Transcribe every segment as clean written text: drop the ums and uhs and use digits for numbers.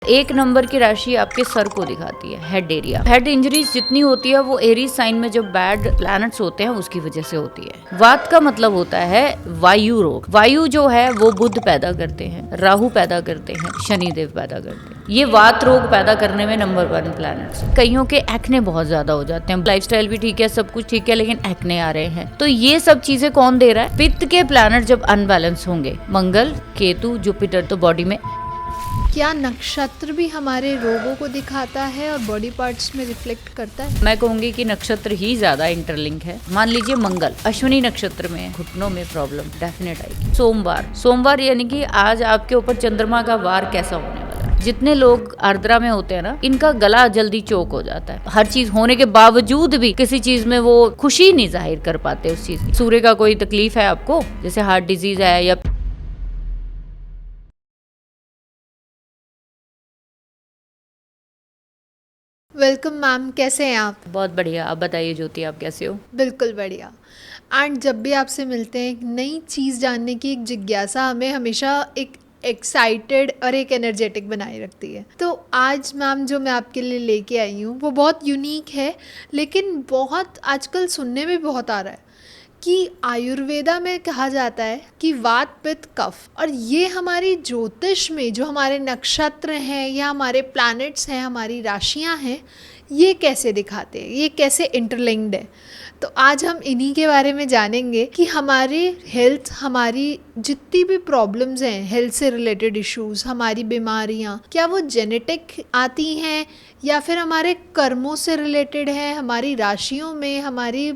एक नंबर की राशि आपके सर को दिखाती है, हेड एरिया। हेड इंजरीज जितनी होती है वो एरीज साइन में जो बैड प्लैनेट्स होते हैं उसकी वजह से होती है। वात का मतलब होता है वायु रोग। वायु जो है वो बुध पैदा करते हैं, राहु पैदा करते हैं, शनिदेव पैदा करते हैं। ये वात रोग पैदा करने में नंबर 1 प्लैनेट्स। कईयों के एक्ने बहुत ज्यादा हो जाते हैं, लाइफस्टाइल भी ठीक है, सब कुछ ठीक है, लेकिन एक्ने आ रहे हैं। तो ये सब चीजें कौन दे रहा है? पित्त के प्लैनेट जब अनबैलेंस होंगे, मंगल, केतु, जुपिटर, तो बॉडी में। क्या नक्षत्र भी हमारे रोगों को दिखाता है और बॉडी पार्ट्स में रिफ्लेक्ट करता है? मैं कहूंगी कि नक्षत्र ही ज्यादा इंटरलिंक है। मान लीजिए मंगल अश्विनी नक्षत्र में, घुटनों में प्रॉब्लम डेफिनेट आएगी। सोमवार यानी कि आज आपके ऊपर चंद्रमा का वार कैसा होने वाला है। जितने लोग आर्द्रा में होते हैं ना, इनका गला जल्दी चोक हो जाता है। हर चीज होने के बावजूद भी किसी चीज में वो खुशी नहीं जाहिर कर पाते उस चीज की। सूर्य का कोई तकलीफ है आपको, जैसे हार्ट डिजीज है या वेलकम मैम, कैसे हैं आप? बहुत बढ़िया। आप बताइए ज्योति, आप कैसे हो? बिल्कुल बढ़िया। एंड जब भी आपसे मिलते हैं, एक नई चीज़ जानने की एक जिज्ञासा हमें हमेशा एक एक्साइटेड और एक एनर्जेटिक बनाए रखती है। तो आज मैम जो मैं आपके लिए लेके आई हूँ वो बहुत यूनिक है, लेकिन बहुत आजकल सुनने में बहुत आ रहा है कि आयुर्वेदा में कहा जाता है कि वात पित्त कफ, और ये हमारी ज्योतिष में जो हमारे नक्षत्र हैं या हमारे प्लैनेट्स हैं, हमारी राशियां हैं, ये कैसे दिखाते हैं, ये कैसे इंटरलिंक्ड है। तो आज हम इन्हीं के बारे में जानेंगे कि हमारे हेल्थ, हमारी जितनी भी प्रॉब्लम्स हैं, हेल्थ से रिलेटेड इश्यूज, हमारी बीमारियां, क्या वो जेनेटिक आती हैं या फिर हमारे कर्मों से रिलेटेड है, हमारी राशियों में, हमारी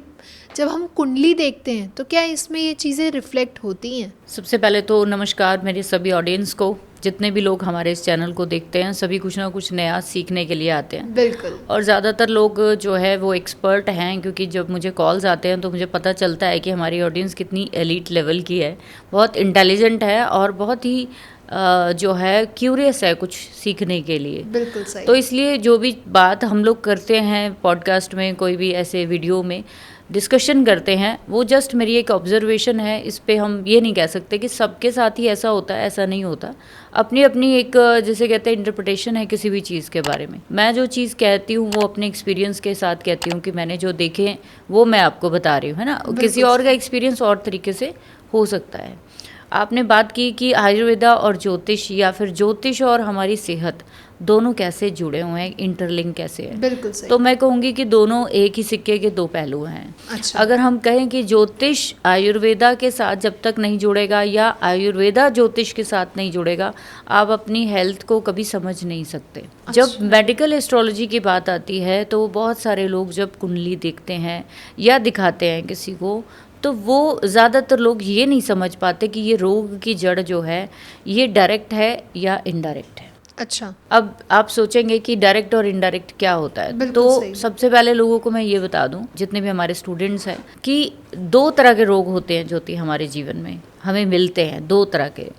जब हम कुंडली देखते हैं तो क्या इसमें ये चीज़ें रिफ्लेक्ट होती हैं? सबसे पहले तो नमस्कार मेरे सभी ऑडियंस को। जितने भी लोग हमारे इस चैनल को देखते हैं, सभी कुछ ना कुछ नया सीखने के लिए आते हैं। बिल्कुल। और ज़्यादातर लोग जो है वो एक्सपर्ट हैं, क्योंकि जब मुझे कॉल्स आते हैं तो मुझे पता चलता है कि हमारी ऑडियंस कितनी एलीट लेवल की है, बहुत इंटेलिजेंट है और बहुत ही जो है क्यूरियस है कुछ सीखने के लिए। बिल्कुल सही। तो इसलिए जो भी बात हम लोग करते हैं पॉडकास्ट में, कोई भी ऐसे वीडियो में डिस्कशन करते हैं, वो जस्ट मेरी एक ऑब्जर्वेशन है। इस पे हम ये नहीं कह सकते कि सबके साथ ही ऐसा होता है, ऐसा नहीं होता। अपनी अपनी एक जैसे कहते हैं इंटरप्रिटेशन है किसी भी चीज़ के बारे में। मैं जो चीज़ कहती हूँ वो अपने एक्सपीरियंस के साथ कहती हूँ कि मैंने जो देखे वो मैं आपको बता रही हूँ, है ना। किसी और का एक्सपीरियंस और तरीके से हो सकता है। आपने बात की कि आयुर्वेदा और ज्योतिष, या फिर ज्योतिष और हमारी सेहत दोनों कैसे जुड़े हुए हैं, इंटरलिंक कैसे है। बिल्कुल सही। तो मैं कहूँगी कि दोनों एक ही सिक्के के दो पहलू हैं। अच्छा। अगर हम कहें कि ज्योतिष आयुर्वेदा के साथ जब तक नहीं जुड़ेगा या आयुर्वेदा ज्योतिष के साथ नहीं जुड़ेगा, आप अपनी हेल्थ को कभी समझ नहीं सकते। अच्छा। जब मेडिकल एस्ट्रोलॉजी की बात आती है तो बहुत सारे लोग जब कुंडली देखते हैं या दिखाते हैं किसी को, तो वो ज़्यादातर लोग ये नहीं समझ पाते कि ये रोग की जड़ जो है ये डायरेक्ट है या इनडायरेक्ट है। अच्छा। अब आप सोचेंगे कि डायरेक्ट और इनडायरेक्ट क्या होता है, तो सबसे पहले लोगों को मैं ये बता दूं, जितने भी हमारे स्टूडेंट्स हैं, कि 2 तरह के रोग होते हैं ज्योति हमारे जीवन में, हमें मिलते हैं 2 तरह के।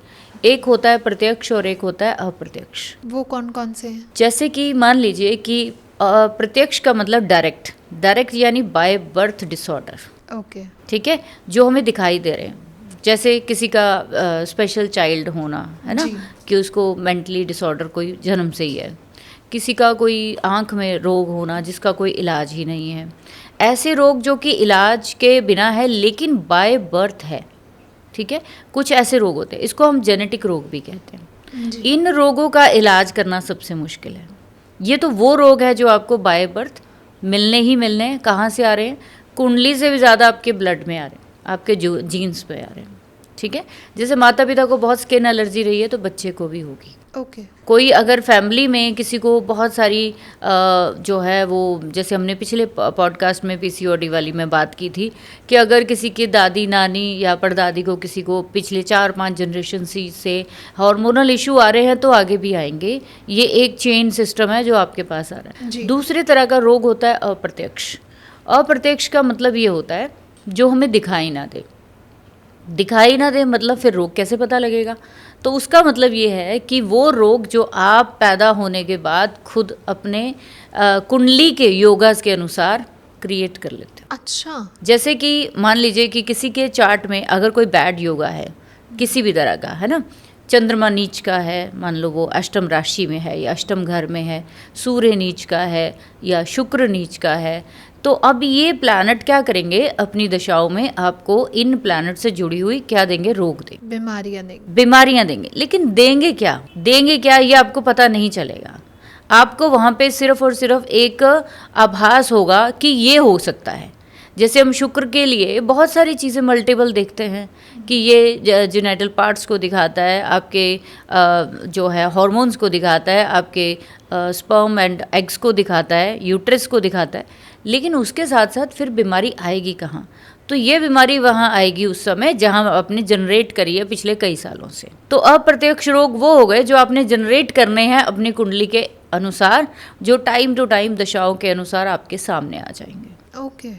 एक होता है प्रत्यक्ष और एक होता है अप्रत्यक्ष। वो कौन कौन से हैं? जैसे कि मान लीजिए कि प्रत्यक्ष का मतलब डायरेक्ट यानी बाय बर्थ डिसऑर्डर। ओके। ठीक है, जो हमें दिखाई दे रहे हैं, जैसे किसी का स्पेशल चाइल्ड होना, है ना, कि उसको मेंटली डिसऑर्डर कोई जन्म से ही है। किसी का कोई आँख में रोग होना जिसका कोई इलाज ही नहीं है। ऐसे रोग जो कि इलाज के बिना है लेकिन बाय बर्थ है। ठीक है, कुछ ऐसे रोग होते हैं, इसको हम जेनेटिक रोग भी कहते हैं। इन रोगों का इलाज करना सबसे मुश्किल है। ये तो वो रोग है जो आपको बाय बर्थ मिलने ही मिलने हैं। कहाँ से आ रहे हैं? कुंडली से भी ज़्यादा आपके ब्लड में आ रहे हैं, आपके जो जीन्स पे आ रहे हैं। ठीक है, जैसे माता पिता को बहुत स्किन एलर्जी रही है तो बच्चे को भी होगी। ओके। कोई अगर फैमिली में किसी को बहुत सारी जो है वो, जैसे हमने पिछले पॉडकास्ट में पीसीओडी वाली में बात की थी कि अगर किसी की दादी नानी या परदादी को, किसी को पिछले 4-5 जनरेशन से हार्मोनल इशू आ रहे हैं तो आगे भी आएंगे। ये एक चेन सिस्टम है जो आपके पास आ रहा है। दूसरे तरह का रोग होता है अप्रत्यक्ष। अप्रत्यक्ष का मतलब ये होता है जो हमें दिखाई ना दे। मतलब फिर रोग कैसे पता लगेगा? तो उसका मतलब ये है कि वो रोग जो आप पैदा होने के बाद खुद अपने कुंडली के योगास के अनुसार क्रिएट कर लेते हैं। अच्छा। जैसे कि मान लीजिए कि किसी के चार्ट में अगर कोई बैड योगा है किसी भी तरह का, है ना, चंद्रमा नीच का है, मान लो वो अष्टम राशि में है या अष्टम घर में है, सूर्य नीच का है या शुक्र नीच का है, तो अब ये प्लैनेट क्या करेंगे अपनी दशाओं में, आपको इन प्लैनेट से जुड़ी हुई क्या देंगे, रोग देंगे, बीमारियां देंगे। लेकिन देंगे क्या ये आपको पता नहीं चलेगा। आपको वहाँ पे सिर्फ और सिर्फ एक आभास होगा कि ये हो सकता है। जैसे हम शुक्र के लिए बहुत सारी चीज़ें मल्टीपल देखते हैं कि ये जेनिटल पार्ट्स को दिखाता है, आपके जो है हार्मोन्स को दिखाता है, आपके स्पर्म एंड एग्स को दिखाता है, यूट्रस को दिखाता है, लेकिन उसके साथ साथ फिर बीमारी आएगी कहाँ? तो ये बीमारी वहाँ आएगी उस समय जहाँ आपने जनरेट करी है पिछले कई सालों से। तो अप्रत्यक्ष रोग वो हो गए जो आपने जनरेट करने हैं अपनी कुंडली के अनुसार, जो टाइम टू टाइम दशाओं के अनुसार आपके सामने आ जाएंगे।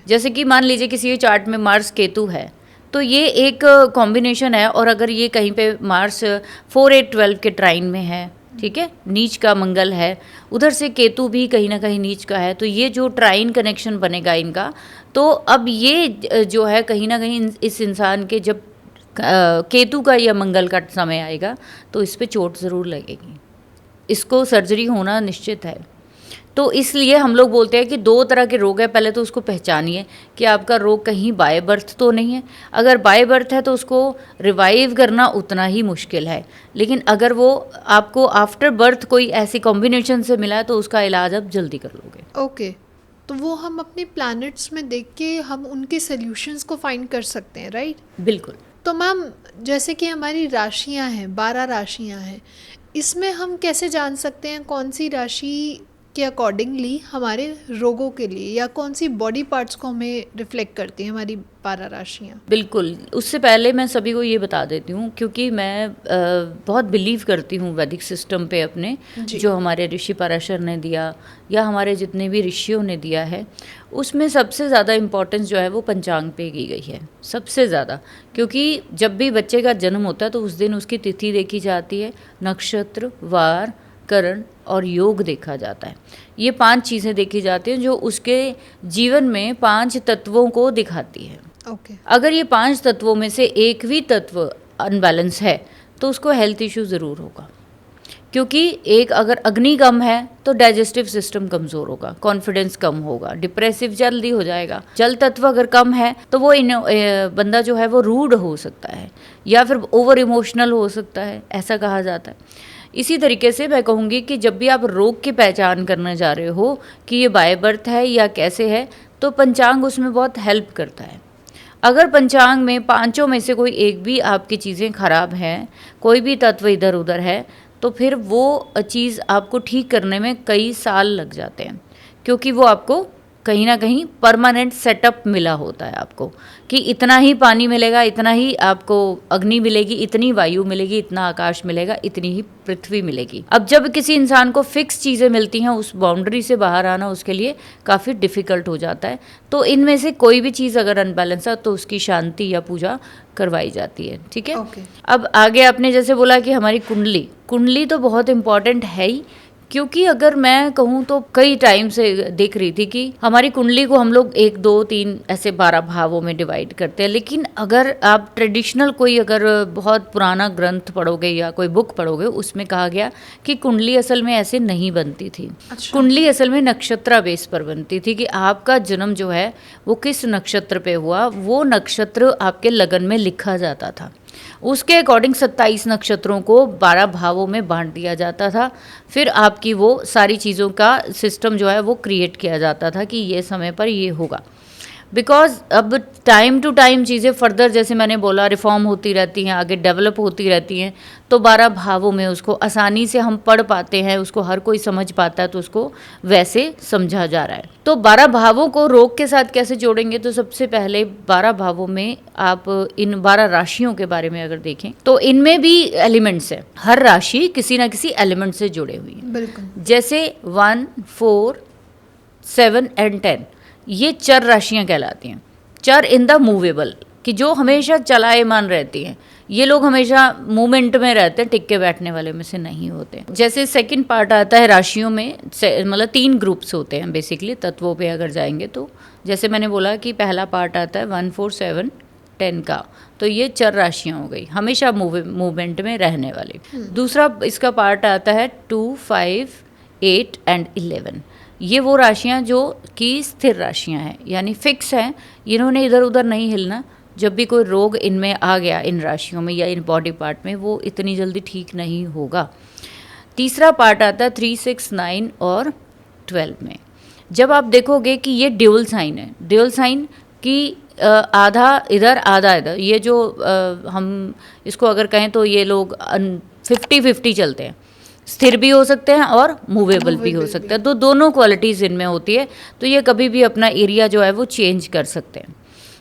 जैसे कि मान लीजिए किसी चार्ट में मार्स केतु है, तो ये एक कॉम्बिनेशन है, और अगर ये कहीं पे मार्स 4, 8, 12 के ट्राइन में है, ठीक है, नीच का मंगल है, उधर से केतु भी कहीं ना कहीं नीच का है, तो ये जो ट्राइन कनेक्शन बनेगा इनका, तो अब ये जो है कहीं ना कहीं इस इंसान के जब केतु का या मंगल का समय आएगा तो इस पे चोट ज़रूर लगेगी, इसको सर्जरी होना निश्चित है। तो इसलिए हम लोग बोलते हैं कि 2 तरह के रोग है, पहले तो उसको पहचानिए कि आपका रोग कहीं बाय बर्थ तो नहीं है। अगर बाय बर्थ है तो उसको रिवाइव करना उतना ही मुश्किल है, लेकिन अगर वो आपको आफ्टर बर्थ कोई ऐसी कॉम्बिनेशन से मिला है तो उसका इलाज आप जल्दी कर लोगे। ओके, तो वो हम अपने प्लैनेट्स में देख के हम उनके सॉल्यूशंस को फाइंड कर सकते हैं, राइट? बिल्कुल। तो मैम जैसे कि हमारी राशियां हैं, 12 राशियां हैं, इसमें हम कैसे जान सकते हैं कौन सी राशि के अकॉर्डिंगली हमारे रोगों के लिए, या कौन सी बॉडी पार्ट्स को हमें रिफ्लेक्ट करती हैं हमारी 12 राशियाँ? बिल्कुल, उससे पहले मैं सभी को ये बता देती हूँ, क्योंकि मैं बहुत बिलीव करती हूँ वैदिक सिस्टम पे अपने, जो हमारे ऋषि पराशर ने दिया या हमारे जितने भी ऋषियों ने दिया है, उसमें सबसे ज़्यादा इम्पोर्टेंस जो है वो पंचांग पे की गई है, सबसे ज़्यादा। क्योंकि जब भी बच्चे का जन्म होता है तो उस दिन उसकी तिथि देखी जाती है, नक्षत्र, वार, करण और योग देखा जाता है। ये 5 चीज़ें देखी जाती हैं जो उसके जीवन में 5 तत्वों को दिखाती है। अगर ये 5 तत्वों में से एक भी तत्व अनबैलेंस है तो उसको हेल्थ इश्यू ज़रूर होगा, क्योंकि एक अगर अग्नि कम है तो डाइजेस्टिव सिस्टम कमज़ोर होगा, कॉन्फिडेंस कम होगा, डिप्रेसिव जल्दी हो जाएगा। जल तत्व अगर कम है तो वो बंदा जो है वो रूड हो सकता है या फिर ओवर इमोशनल हो सकता है, ऐसा कहा जाता है। इसी तरीके से मैं कहूँगी कि जब भी आप रोग की पहचान करने जा रहे हो कि ये बाय बर्थ है या कैसे है, तो पंचांग उसमें बहुत हेल्प करता है। अगर पंचांग में 5 में से कोई एक भी आपकी चीज़ें खराब हैं, कोई भी तत्व इधर उधर है, तो फिर वो चीज़ आपको ठीक करने में कई साल लग जाते हैं, क्योंकि वो आपको कहीं ना कहीं परमानेंट सेटअप मिला होता है आपको कि इतना ही पानी मिलेगा, इतना ही आपको अग्नि मिलेगी, इतनी वायु मिलेगी, इतना आकाश मिलेगा, इतनी ही पृथ्वी मिलेगी। अब जब किसी इंसान को फिक्स चीज़ें मिलती हैं, उस बाउंड्री से बाहर आना उसके लिए काफ़ी डिफ़िकल्ट हो जाता है। तो इनमें से कोई भी चीज़ अगर अनबैलेंस है तो उसकी शांति या पूजा करवाई जाती है, ठीक है। अब आगे आपने जैसे बोला कि हमारी कुंडली तो बहुत इम्पॉर्टेंट है ही, क्योंकि अगर मैं कहूँ तो कई टाइम से देख रही थी कि हमारी कुंडली को हम लोग 1, 2, 3 ऐसे 12 भावों में डिवाइड करते हैं, लेकिन अगर आप ट्रेडिशनल कोई अगर बहुत पुराना ग्रंथ पढ़ोगे या कोई बुक पढ़ोगे, उसमें कहा गया कि कुंडली असल में ऐसे नहीं बनती थी। अच्छा। कुंडली असल में नक्षत्र बेस पर बनती थी कि आपका जन्म जो है वो किस नक्षत्र पे हुआ, वो नक्षत्र आपके लगन में लिखा जाता था। उसके अकॉर्डिंग 27 नक्षत्रों को 12 भावों में बांट दिया जाता था। फिर आपकी वो सारी चीज़ों का सिस्टम जो है वो क्रिएट किया जाता था कि ये समय पर ये होगा। बिकॉज अब टाइम टू टाइम चीज़ें फर्दर, जैसे मैंने बोला, रिफॉर्म होती रहती हैं, आगे डेवलप होती रहती हैं, तो 12 भावों में उसको आसानी से हम पढ़ पाते हैं, उसको हर कोई समझ पाता है, तो उसको वैसे समझा जा रहा है। तो 12 भावों को रोग के साथ कैसे जोड़ेंगे, तो सबसे पहले 12 भावों में आप इन 12 राशियों के बारे में अगर देखें तो इनमें भी एलिमेंट्स है, हर राशि किसी ना किसी एलिमेंट से जुड़े हुई है। बिल्कुल। जैसे 1, 4, 7 एंड 10 ये चर राशियां कहलाती हैं। चर इन द मूवेबल, कि जो हमेशा चलायमान रहती हैं, ये लोग हमेशा मूवमेंट में रहते हैं, टिक के बैठने वाले में से नहीं होते। जैसे सेकंड पार्ट आता है राशियों में, मतलब 3 ग्रुप्स होते हैं बेसिकली तत्वों पे अगर जाएंगे तो। जैसे मैंने बोला कि पहला पार्ट आता है 1, 4, 7, 10 का, तो ये चर राशियाँ हो गई, हमेशा मूवमेंट में रहने वाली। दूसरा इसका पार्ट आता है 2, 5, 8 एंड 11। ये वो राशियाँ जो कि स्थिर राशियाँ हैं, यानी फिक्स हैं, इन्होंने इधर उधर नहीं हिलना। जब भी कोई रोग इनमें आ गया, इन राशियों में या इन बॉडी पार्ट में, वो इतनी जल्दी ठीक नहीं होगा। तीसरा पार्ट आता है 3, 6, 9 और 12 में। जब आप देखोगे कि ये ड्यूल साइन है, ड्यूल साइन की आधा इधर आधा इधर, ये जो हम इसको अगर कहें तो ये लोग 50-50 चलते हैं, स्थिर भी हो सकते हैं और मूवेबल भी हो सकते हैं। तो दोनों क्वालिटीज़ इनमें होती है, तो ये कभी भी अपना एरिया जो है वो चेंज कर सकते हैं।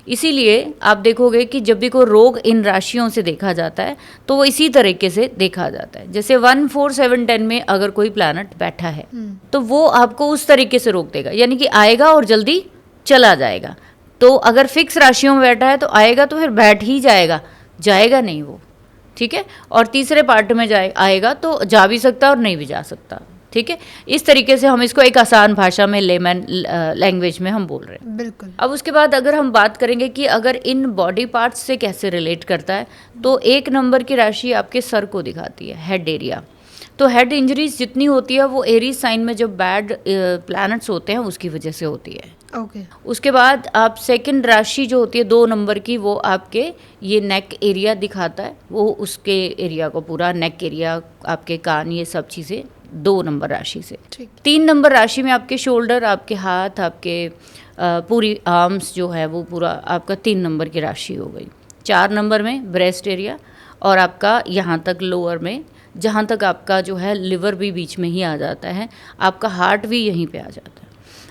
इसीलिए आप देखोगे कि जब भी कोई रोग इन राशियों से देखा जाता है तो वो इसी तरीके से देखा जाता है। जैसे 1, 4, 7, 10 में अगर कोई प्लैनेट बैठा है तो वो आपको उस तरीके से रोक देगा, यानी कि आएगा और जल्दी चला जाएगा। तो अगर फिक्स राशियों में बैठा है तो आएगा तो फिर बैठ ही जाएगा, जाएगा नहीं वो, ठीक है। और तीसरे पार्ट में आएगा तो जा भी सकता और नहीं भी जा सकता, ठीक है। इस तरीके से हम इसको एक आसान भाषा में, लेमन लैंग्वेज में हम बोल रहे हैं। बिल्कुल। अब उसके बाद अगर हम बात करेंगे कि अगर इन बॉडी पार्ट्स से कैसे रिलेट करता है, तो 1 नंबर की राशि आपके सर को दिखाती है, हेड एरिया। तो हेड इंजरीज जितनी होती है वो एरीज साइन में जब बैड प्लैनेट्स होते हैं उसकी वजह से होती है। ओके। उसके बाद आप सेकंड राशि जो होती है 2 नंबर की, वो आपके ये नेक एरिया दिखाता है, वो उसके एरिया को पूरा नेक एरिया, आपके कान, ये सब चीज़ें 2 नंबर राशि से। 3 नंबर राशि में आपके शोल्डर, आपके हाथ, आपके पूरी आर्म्स जो है वो पूरा आपका 3 नंबर की राशि हो गई। 4 नंबर में ब्रेस्ट एरिया और आपका यहाँ तक लोअर में, जहाँ तक आपका जो है लिवर भी बीच में ही आ जाता है, आपका हार्ट भी यहीं पे आ जाता है।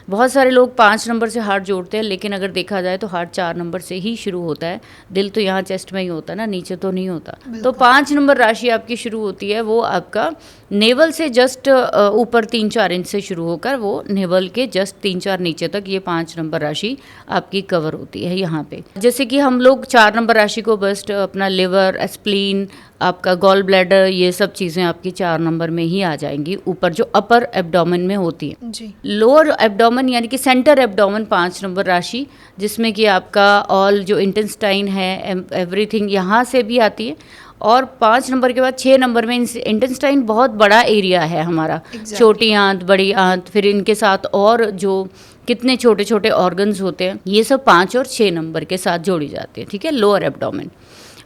बहुत सारे लोग 5 नंबर से हार्ट जोड़ते हैं, लेकिन अगर देखा जाए तो हार्ट 4 नंबर से ही शुरू होता है। दिल तो यहाँ चेस्ट में ही होता है ना, नीचे तो नहीं होता। तो 5 नंबर राशि आपकी शुरू होती है, वो आपका नेवल से जस्ट ऊपर 3-4 इंच से शुरू होकर वो नेवल के जस्ट 3-4 नीचे तक ये 5 नंबर राशि आपकी कवर होती है यहाँ पे। जैसे कि हम लोग 4 नंबर राशि को बस्ट अपना लिवर, स्प्लीन, आपका गॉल ब्लैडर, ये सब चीज़ें आपकी 4 नंबर में ही आ जाएंगी, ऊपर जो अपर एब्डोमेन में होती है जी। लोअर एब्डोमेन यानी कि सेंटर एब्डोमेन 5 नंबर राशि, जिसमें कि आपका ऑल जो इंटेस्टाइन है, एवरीथिंग यहाँ से भी आती है। और 5 नंबर के बाद 6 नंबर में इंटेस्टाइन बहुत बड़ा एरिया है हमारा, छोटी आंत, बड़ी आंत, फिर इनके साथ और जो कितने छोटे छोटे ऑर्गन्स होते हैं, ये सब 5 और 6 नंबर के साथ जोड़ी जाती है, ठीक है, लोअर एब्डोमेन।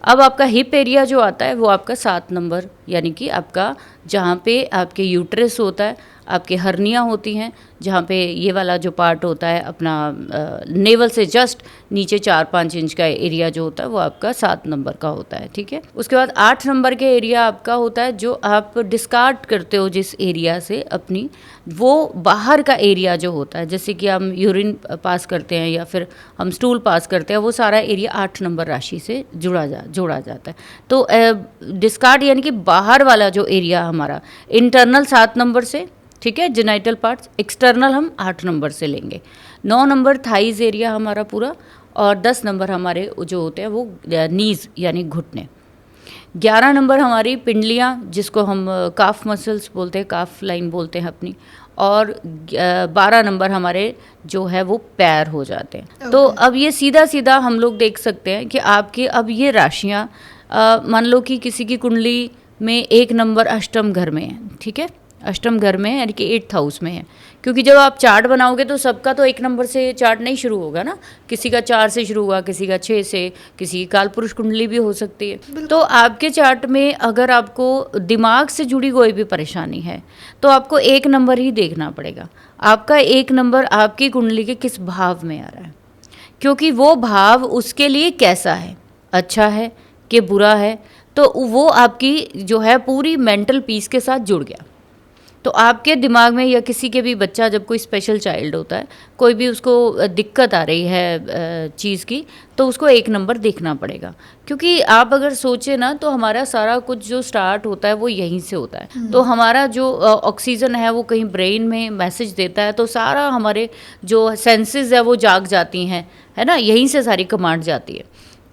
अब आपका हिप एरिया जो आता है वो आपका 7 नंबर, यानी कि आपका जहाँ पे आपके यूट्रस होता है, आपके हर्निया होती हैं, जहाँ पे ये वाला जो पार्ट होता है अपना नेवल से जस्ट नीचे 4-5 इंच का एरिया जो होता है वो आपका 7 नंबर का होता है, ठीक है। उसके बाद 8 नंबर के एरिया आपका होता है जो आप डिस्कार्ड करते हो जिस एरिया से अपनी, वो बाहर का एरिया जो होता है, जैसे कि हम यूरिन पास करते हैं या फिर हम स्टूल पास करते हैं, वो सारा एरिया 8 नंबर राशि से जोड़ा जाता है। तो डिस्कार्ड यानी कि बाहर वाला जो एरिया हमारा, इंटरनल 7 नंबर से, ठीक है, जेनाइटल पार्ट्स, एक्सटर्नल हम 8 नंबर से लेंगे। 9 नंबर थाइज एरिया हमारा पूरा, और 10 नंबर हमारे जो होते हैं वो नीज यानी घुटने। 11 नंबर हमारी पिंडलियाँ, जिसको हम काफ मसल्स बोलते हैं, काफ लाइन बोलते हैं अपनी, और 12 नंबर हमारे जो है वो पैर हो जाते हैं। तो अब ये सीधा सीधा हम लोग देख सकते हैं कि आपकी अब ये राशियाँ, मान लो कि किसी की कुंडली में 1 नंबर अष्टम घर में है, ठीक है, अष्टम घर में है, यानी कि 8th हाउस में है। क्योंकि जब आप चार्ट बनाओगे तो सबका तो 1 नंबर से चार्ट नहीं शुरू होगा ना, किसी का 4 से शुरू होगा, किसी का 6 से, किसी की कालपुरुष कुंडली भी हो सकती है। तो आपके चार्ट में अगर आपको दिमाग से जुड़ी कोई भी परेशानी है तो आपको 1 नंबर ही देखना पड़ेगा। आपका 1 नंबर आपकी कुंडली के किस भाव में आ रहा है, क्योंकि वो भाव उसके लिए कैसा है, अच्छा है कि बुरा है, तो वो आपकी जो है पूरी मेंटल पीस के साथ जुड़ गया। तो आपके दिमाग में, या किसी के भी बच्चा, जब कोई स्पेशल चाइल्ड होता है, कोई भी उसको दिक्कत आ रही है चीज़ की, तो उसको 1 नंबर देखना पड़ेगा। क्योंकि आप अगर सोचें ना तो हमारा सारा कुछ जो स्टार्ट होता है वो यहीं से होता है। तो हमारा जो ऑक्सीजन है वो कहीं ब्रेन में मैसेज देता है, तो सारा हमारे जो सेंसेस है वो जाग जाती हैं, है ना, यहीं से सारी कमांड जाती है।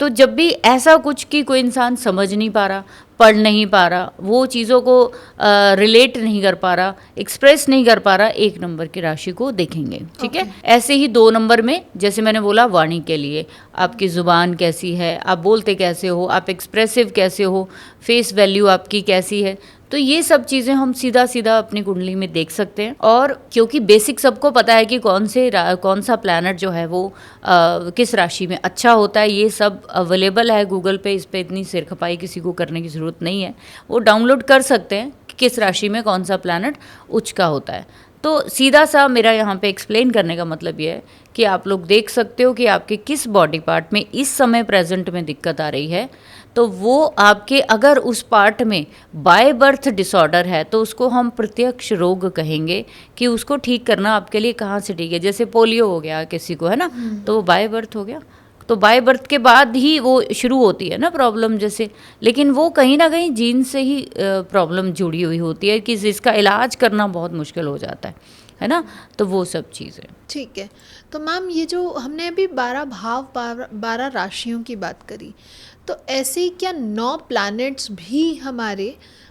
तो जब भी ऐसा कुछ कि कोई इंसान समझ नहीं पा रहा, पढ़ नहीं पा रहा, वो चीज़ों को रिलेट नहीं कर पा रहा, एक्सप्रेस नहीं कर पा रहा, 1 नंबर की राशि को देखेंगे, ठीक है। ऐसे ही 2 नंबर में, जैसे मैंने बोला, वाणी के लिए आपकी ज़ुबान कैसी है, आप बोलते कैसे हो, आप एक्सप्रेसिव कैसे हो, फेस वैल्यू आपकी कैसी है, तो ये सब चीज़ें हम सीधा सीधा अपनी कुंडली में देख सकते हैं। और क्योंकि बेसिक सबको पता है कि कौन सा प्लैनेट जो है वो किस राशि में अच्छा होता है, ये सब अवेलेबल है गूगल पे, इस पे इतनी सिर खपाई किसी को करने की ज़रूरत नहीं है, वो डाउनलोड कर सकते हैं कि किस राशि में कौन सा प्लैनेट उच्च का होता है। तो सीधा सा मेरा यहाँ पे एक्सप्लेन करने का मतलब ये है कि आप लोग देख सकते हो कि आपके किस बॉडी पार्ट में इस समय प्रेजेंट में दिक्कत आ रही है, तो वो आपके अगर उस पार्ट में बाय बर्थ डिसऑर्डर है तो उसको हम प्रत्यक्ष रोग कहेंगे कि उसको ठीक करना आपके लिए कहाँ से ठीक है। जैसे पोलियो हो गया किसी को, है ना, तो वो बाय बर्थ हो गया, तो बाय बर्थ के बाद ही वो शुरू होती है ना प्रॉब्लम जैसे, लेकिन वो कहीं ना कहीं जीन से ही प्रॉब्लम जुड़ी हुई होती है कि जिसका इलाज करना बहुत मुश्किल हो जाता है ना, तो वो सब चीज़ें। ठीक है। तो मैम ये जो हमने अभी 12 भाव 12 राशियों की बात करी, तो ऐसे ही क्या 9 प्लैनेट्स भी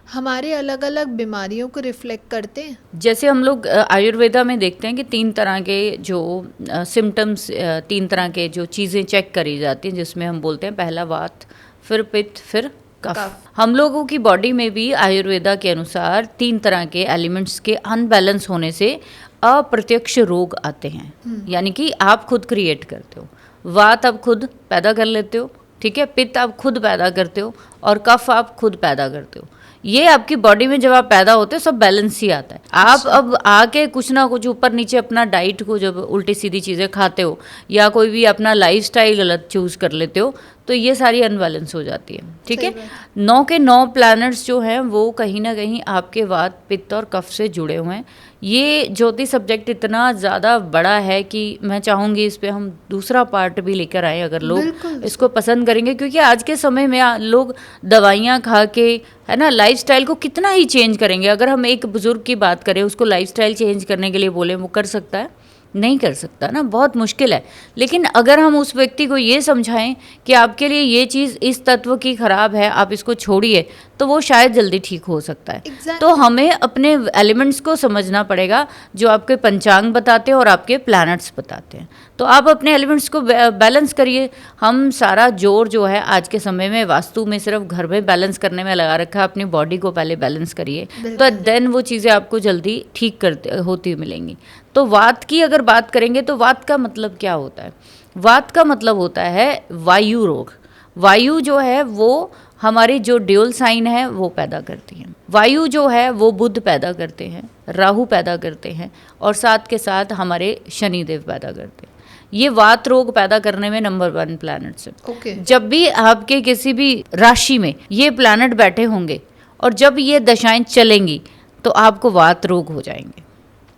हमारे अलग अलग बीमारियों को रिफ्लेक्ट करते हैं? जैसे हम लोग आयुर्वेदा में देखते हैं कि 3 तरह के जो सिम्टम्स, 3 तरह के जो चीज़ें चेक करी जाती हैं, जिसमें हम बोलते हैं पहला वात, फिर पित्त, फिर कफ। हम लोगों की बॉडी में भी आयुर्वेदा के अनुसार 3 तरह के एलिमेंट्स के अनबैलेंस होने से अप्रत्यक्ष रोग आते हैं, यानी कि आप खुद क्रिएट करते हो। वात आप खुद पैदा कर लेते हो, ठीक है, पित्त आप खुद पैदा करते हो, और कफ आप खुद पैदा करते हो। ये आपकी बॉडी में जब आप पैदा होते हो सब बैलेंस ही आता है। आप अब आके कुछ ना कुछ ऊपर नीचे अपना डाइट को जब उल्टी सीधी चीज़ें खाते हो या कोई भी अपना लाइफस्टाइल गलत चूज़ कर लेते हो, तो ये सारी अनबैलेंस हो जाती है, ठीक है। 9 के 9 प्लैनेट्स जो हैं वो कहीं ना कहीं आपके वात, पित्त और कफ से जुड़े हुए हैं। ये ज्योतिष सब्जेक्ट इतना ज़्यादा बड़ा है कि मैं चाहूँगी इस पे हम दूसरा पार्ट भी लेकर आए, अगर लोग इसको पसंद करेंगे, क्योंकि आज के समय में लोग दवाइयाँ खा के, है ना, लाइफस्टाइल को कितना ही चेंज करेंगे। अगर हम एक बुजुर्ग की बात करें, उसको लाइफस्टाइल चेंज करने के लिए बोले, वो कर सकता है? नहीं कर सकता ना, बहुत मुश्किल है। लेकिन अगर हम उस व्यक्ति को ये समझाएं कि आपके लिए ये चीज़ इस तत्व की ख़राब है, आप इसको छोड़िए, तो वो शायद जल्दी ठीक हो सकता है। तो हमें अपने एलिमेंट्स को समझना पड़ेगा जो आपके पंचांग बताते हैं और आपके प्लैनेट्स बताते हैं। तो आप अपने एलिमेंट्स को बैलेंस करिए। हम सारा जोर जो है आज के समय में वास्तु में सिर्फ घर में बैलेंस करने में लगा रखा है। अपनी बॉडी को पहले बैलेंस करिए, तो देन वो चीज़ें आपको जल्दी ठीक करते होती मिलेंगी। तो वात की अगर बात करेंगे तो वात का मतलब क्या होता है? वात का मतलब होता है वायु रोग। वायु जो है वो हमारी जो ड्यूल साइन है वो पैदा करती है। वायु जो है वो बुध पैदा करते हैं, राहु पैदा करते हैं, और साथ के साथ हमारे शनिदेव पैदा करते हैं। ये वात रोग पैदा करने में नंबर 1 प्लैनेट्स है। जब भी आपके किसी भी राशि में ये प्लैनेट बैठे होंगे और जब ये दशाएं चलेंगी तो आपको वात रोग हो जाएंगे,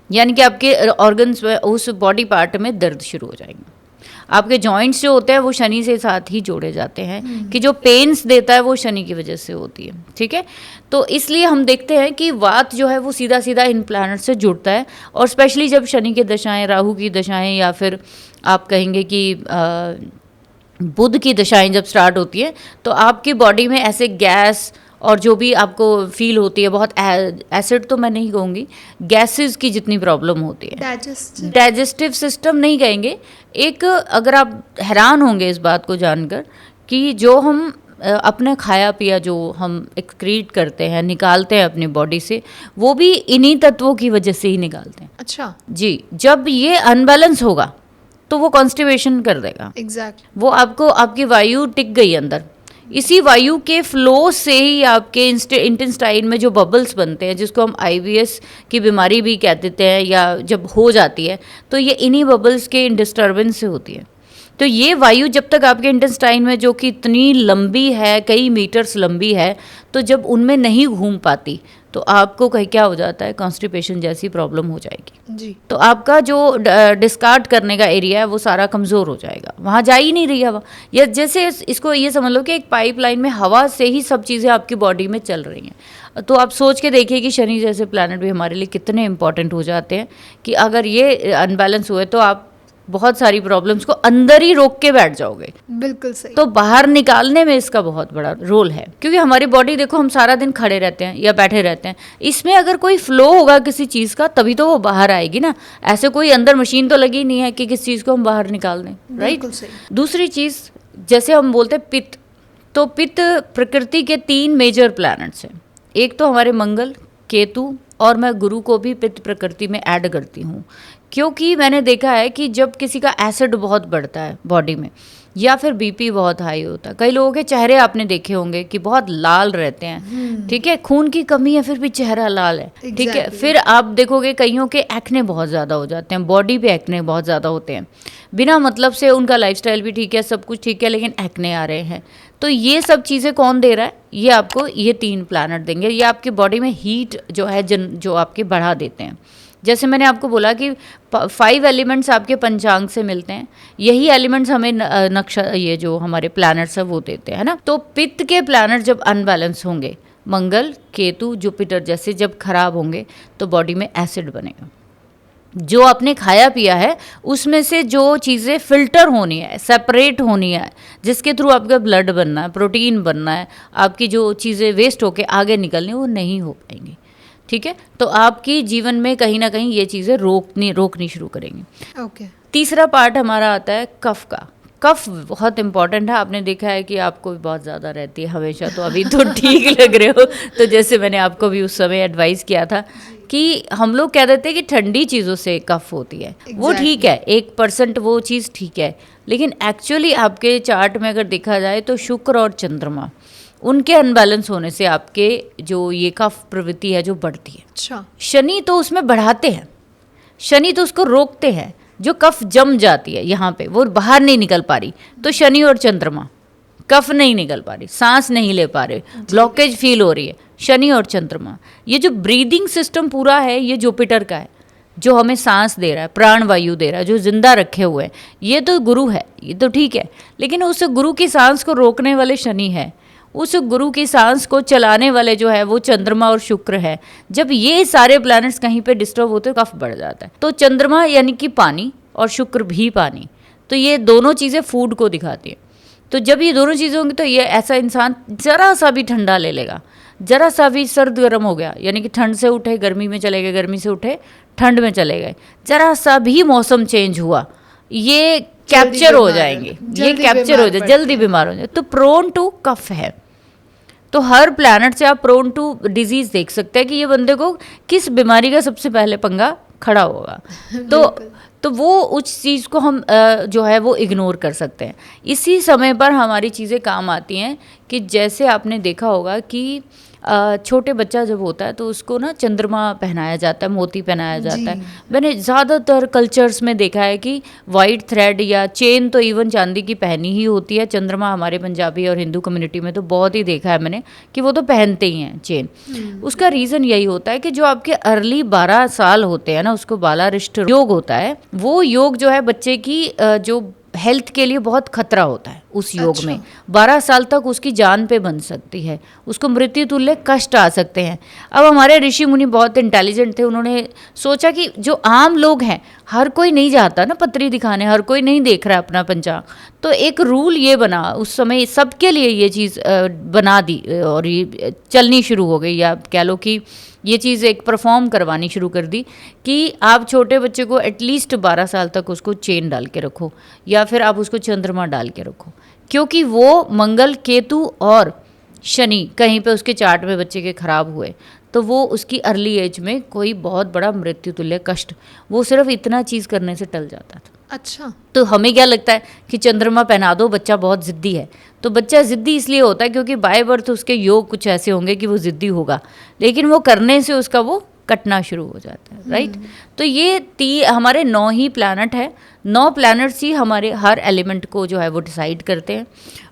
यानी कि आपके ऑर्गन्स में, उस बॉडी पार्ट में दर्द शुरू हो जाएंगे। आपके जॉइंट्स जो होते हैं वो शनि से साथ ही जोड़े जाते हैं कि जो पेन्स देता है वो शनि की वजह से होती है, ठीक है। तो इसलिए हम देखते हैं कि वात जो है वो सीधा सीधा इन प्लैनेट से जुड़ता है, और स्पेशली जब शनि की दशाएं, राहु की दशाएं, या फिर आप कहेंगे कि बुध की दशाएं जब स्टार्ट होती है, तो आपकी बॉडी में ऐसे गैस और जो भी आपको फील होती है, बहुत एसिड तो मैं नहीं कहूँगी, गैसेस की जितनी प्रॉब्लम होती है, डाइजेस्टिव सिस्टम नहीं कहेंगे, एक, अगर आप हैरान होंगे इस बात को जानकर कि जो हम अपने खाया पिया जो हम एक्सक्रीट करते हैं, निकालते हैं अपनी बॉडी से, वो भी इन्हीं तत्वों की वजह से ही निकालते हैं। अच्छा जी, जब ये अनबैलेंस होगा तो वो कॉन्स्टिपेशन कर देगा। वो आपको, आपकी वायु टिक गई अंदर, इसी वायु के फ्लो से ही आपके इंटेस्टाइन में जो बबल्स बनते हैं, जिसको हम IBS की बीमारी भी कह देते हैं, या जब हो जाती है तो ये इन्हीं बबल्स के डिस्टर्बेंस से होती है। तो ये वायु जब तक आपके इंटेस्टाइन में, जो कि इतनी लंबी है, कई मीटर्स लंबी है, तो जब उनमें नहीं घूम पाती तो आपको कहीं क्या हो जाता है, कॉन्स्टिपेशन जैसी प्रॉब्लम हो जाएगी जी। तो आपका जो डिस्कार्ड करने का एरिया है वो सारा कमज़ोर हो जाएगा, वहाँ जा ही नहीं रही हवा। या जैसे इसको ये समझ लो कि एक पाइपलाइन में हवा से ही सब चीज़ें आपकी बॉडी में चल रही हैं। तो आप सोच के देखिए कि शनि जैसे प्लैनेट भी हमारे लिए कितने इंपॉर्टेंट हो जाते हैं कि अगर ये अनबैलेंस हुए तो आप बहुत सारी प्रॉब्लम्स को अंदर ही रोक के बैठ जाओगे। बिल्कुल सही। तो बाहर निकालने में इसका बहुत बड़ा रोल है, क्योंकि हमारी बॉडी देखो, हम सारा दिन खड़े रहते हैं या बैठे रहते हैं, इसमें अगर कोई फ्लो होगा किसी चीज़ का तभी तो वो बाहर आएगी ना। ऐसे कोई अंदर मशीन तो लगी नहीं है कि किसी चीज़ को हम बाहर निकाल दें, राइट। दूसरी चीज़, जैसे हम बोलते हैं पित्त, तो पित्त प्रकृति के 3 मेजर प्लैनेट्स हैं। एक तो हमारे मंगल, केतु, और मैं गुरु को भी पित्त प्रकृति में ऐड करती हूँ, क्योंकि मैंने देखा है कि जब किसी का एसिड बहुत बढ़ता है बॉडी में, या फिर बीपी बहुत हाई होता है, कई लोगों के चेहरे आपने देखे होंगे कि बहुत लाल रहते हैं, ठीक है, खून की कमी है फिर भी चेहरा लाल है, ठीक है। फिर आप देखोगे कईयों के एक्ने बहुत ज़्यादा हो जाते हैं, बॉडी पे एक्ने बहुत ज़्यादा होते हैं, बिना मतलब से उनका लाइफस्टाइल भी ठीक है, सब कुछ ठीक है, लेकिन एक्ने आ रहे हैं। तो ये सब चीज़ें कौन दे रहा है? ये आपको ये 3 प्लैनेट देंगे। ये आपकी बॉडी में हीट जो है जो आपके बढ़ा देते हैं। जैसे मैंने आपको बोला कि 5 एलिमेंट्स आपके पंचांग से मिलते हैं, यही एलिमेंट्स हमें ये जो हमारे प्लैनेट्स है वो देते हैं, है ना। तो पित्त के प्लैनेट जब अनबैलेंस होंगे, मंगल, केतु, जुपिटर जैसे जब खराब होंगे, तो बॉडी में एसिड बनेगा। जो आपने खाया पिया है उसमें से जो चीज़ें फिल्टर होनी है, सेपरेट होनी है, जिसके थ्रू आपका ब्लड बनना है, प्रोटीन बनना है, आपकी जो चीज़ें वेस्ट होके आगे निकलनी, वो नहीं हो पाएंगी, ठीक है। तो आपकी जीवन में कहीं ना कहीं ये चीज़ें रोकनी शुरू करेंगी। ओके। तीसरा पार्ट हमारा आता है कफ का। कफ बहुत इंपॉर्टेंट है। आपने देखा है कि आपको भी बहुत ज़्यादा रहती है हमेशा, तो अभी तो ठीक लग रहे हो। तो जैसे मैंने आपको भी उस समय एडवाइस किया था कि हम लोग कह देते हैं कि ठंडी चीज़ों से कफ होती है, वो ठीक है, 1% वो चीज़ ठीक है, लेकिन एक्चुअली आपके चार्ट में अगर देखा जाए तो शुक्र और चंद्रमा, उनके अनबैलेंस होने से आपके जो ये कफ प्रवृत्ति है जो बढ़ती है। अच्छा। शनि तो उसमें बढ़ाते हैं, शनि तो उसको रोकते हैं। जो कफ जम जाती है यहाँ पे, वो बाहर नहीं निकल पा रही, तो शनि और चंद्रमा, कफ नहीं निकल पा रही, सांस नहीं ले पा रहे, ब्लॉकेज फील हो रही है, शनि और चंद्रमा। ये जो ब्रीदिंग सिस्टम पूरा है, ये जुपिटर का है, जो हमें सांस दे रहा है, प्राण वायु दे रहा है, जो जिंदा रखे हुए हैं, ये तो गुरु है, ये तो ठीक है। लेकिन उस गुरु की सांस को रोकने वाले शनि है, उस गुरु की सांस को चलाने वाले जो है वो चंद्रमा और शुक्र है। जब ये सारे प्लैनेट्स कहीं पे डिस्टर्ब होते हैं, कफ बढ़ जाता है। तो चंद्रमा यानी कि पानी और शुक्र भी पानी, तो ये दोनों चीज़ें फूड को दिखाती हैं। तो जब ये दोनों चीज़ें होंगी तो ये ऐसा इंसान ज़रा सा भी ठंडा ले लेगा, ज़रा सा भी सर्द गर्म हो गया, यानी कि ठंड से उठे गर्मी में चले गए, गर्मी से उठे ठंड में चले गए, ज़रा सा भी मौसम चेंज हुआ, ये कैप्चर हो जाएंगे, ये कैप्चर हो जाए, जल्दी बीमार हो जाए। तो प्रोन टू कफ है। तो हर प्लैनेट से आप प्रोन टू डिजीज देख सकते हैं कि ये बंदे को किस बीमारी का सबसे पहले पंगा खड़ा होगा। तो वो उस चीज़ को हम जो है वो इग्नोर कर सकते हैं। इसी समय पर हमारी चीज़ें काम आती हैं कि जैसे आपने देखा होगा कि छोटे बच्चा जब होता है तो उसको ना चंद्रमा पहनाया जाता है, मोती पहनाया जाता है। मैंने ज़्यादातर कल्चर्स में देखा है कि वाइट थ्रेड या चेन तो इवन चांदी की पहनी ही होती है। चंद्रमा हमारे पंजाबी और हिंदू कम्युनिटी में तो बहुत ही देखा है मैंने कि वो तो पहनते ही हैं चेन। उसका रीज़न यही होता है कि जो आपके अर्ली 12 साल होते हैं ना, उसको बालारिष्ट योग होता है। वो योग जो है बच्चे की जो हेल्थ के लिए बहुत खतरा होता है उस योग में। 12 साल तक उसकी जान पे बन सकती है, उसको मृत्यु तुल्य कष्ट आ सकते हैं। अब हमारे ऋषि मुनि बहुत इंटेलिजेंट थे, उन्होंने सोचा कि जो आम लोग हैं, हर कोई नहीं जाता ना पत्री दिखाने, हर कोई नहीं देख रहा अपना पंचांग, तो एक रूल ये बना उस समय सबके लिए, ये चीज़ बना दी और ये चलनी शुरू हो गई, या कह लो कि ये चीज़ एक परफॉर्म करवानी शुरू कर दी कि आप छोटे बच्चे को एटलीस्ट 12 साल तक उसको चेन डाल के रखो, या फिर आप उसको चंद्रमा डाल के रखो, क्योंकि वो मंगल, केतु और शनि कहीं पे उसके चार्ट में बच्चे के खराब हुए तो वो उसकी अर्ली एज में कोई बहुत बड़ा मृत्यु तुल्य कष्ट, वो सिर्फ इतना चीज़ करने से टल जाता था। अच्छा। तो हमें क्या लगता है कि चंद्रमा पहना दो, बच्चा बहुत ज़िद्दी है। तो बच्चा ज़िद्दी इसलिए होता है क्योंकि बाय बर्थ उसके योग कुछ ऐसे होंगे कि वो ज़िद्दी होगा, लेकिन वो करने से उसका वो कटना शुरू हो जाता है, राइट। तो ये हमारे 9 ही प्लैनेट है, 9 प्लैनेट्स ही हमारे हर एलिमेंट को जो है वो डिसाइड करते हैं।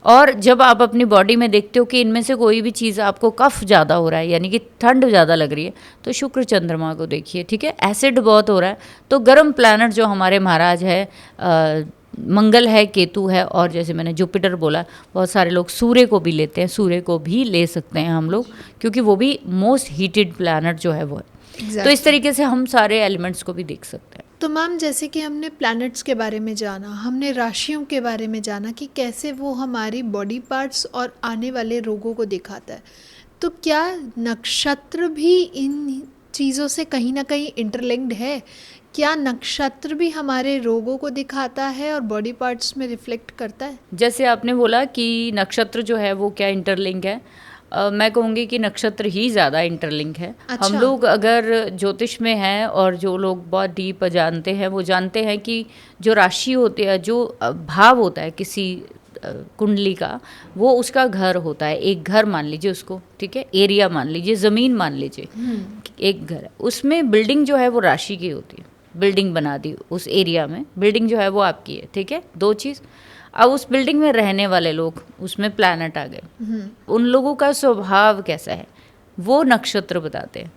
और जब आप अपनी बॉडी में देखते हो कि इनमें से कोई भी चीज़ आपको कफ ज़्यादा हो रहा है, यानी कि ठंड ज़्यादा लग रही है, तो शुक्र चंद्रमा को देखिए, ठीक है। एसिड बहुत हो रहा है तो गर्म प्लैनेट जो हमारे महाराज है मंगल है, केतु है, और जैसे मैंने जुपिटर बोला, बहुत सारे लोग सूर्य को भी लेते हैं, सूर्य को भी ले सकते हैं हम लोग, क्योंकि वो भी मोस्ट हीटेड प्लैनेट जो है वो है। तो इस तरीके से हम सारे एलिमेंट्स को भी देख सकते हैं। तो मैम जैसे कि हमने प्लैनेट्स के बारे में जाना, हमने राशियों के बारे में जाना कि कैसे वो हमारी बॉडी पार्ट्स और आने वाले रोगों को दिखाता है, तो क्या नक्षत्र भी इन चीज़ों से कहीं ना कहीं इंटरलिंक्ड है? क्या नक्षत्र भी हमारे रोगों को दिखाता है और बॉडी पार्ट्स में रिफ्लेक्ट करता है? जैसे आपने बोला कि नक्षत्र जो है वो क्या इंटरलिंक है, मैं कहूँगी कि नक्षत्र ही ज़्यादा इंटरलिंक है। अच्छा। हम लोग अगर ज्योतिष में हैं और जो लोग बहुत डीप जानते हैं वो जानते हैं कि जो राशि होती है, जो भाव होता है किसी कुंडली का, वो उसका घर होता है। एक घर मान लीजिए उसको, ठीक है, एरिया मान लीजिए, ज़मीन मान लीजिए, एक घर है, उसमें बिल्डिंग जो है वो राशि की होती है। बिल्डिंग बना दी उस एरिया में, बिल्डिंग जो है वो आपकी है, ठीक है, दो चीज़। अब उस बिल्डिंग में रहने वाले लोग, उसमें प्लैनेट आ गए, उन लोगों का स्वभाव कैसा है वो नक्षत्र बताते हैं।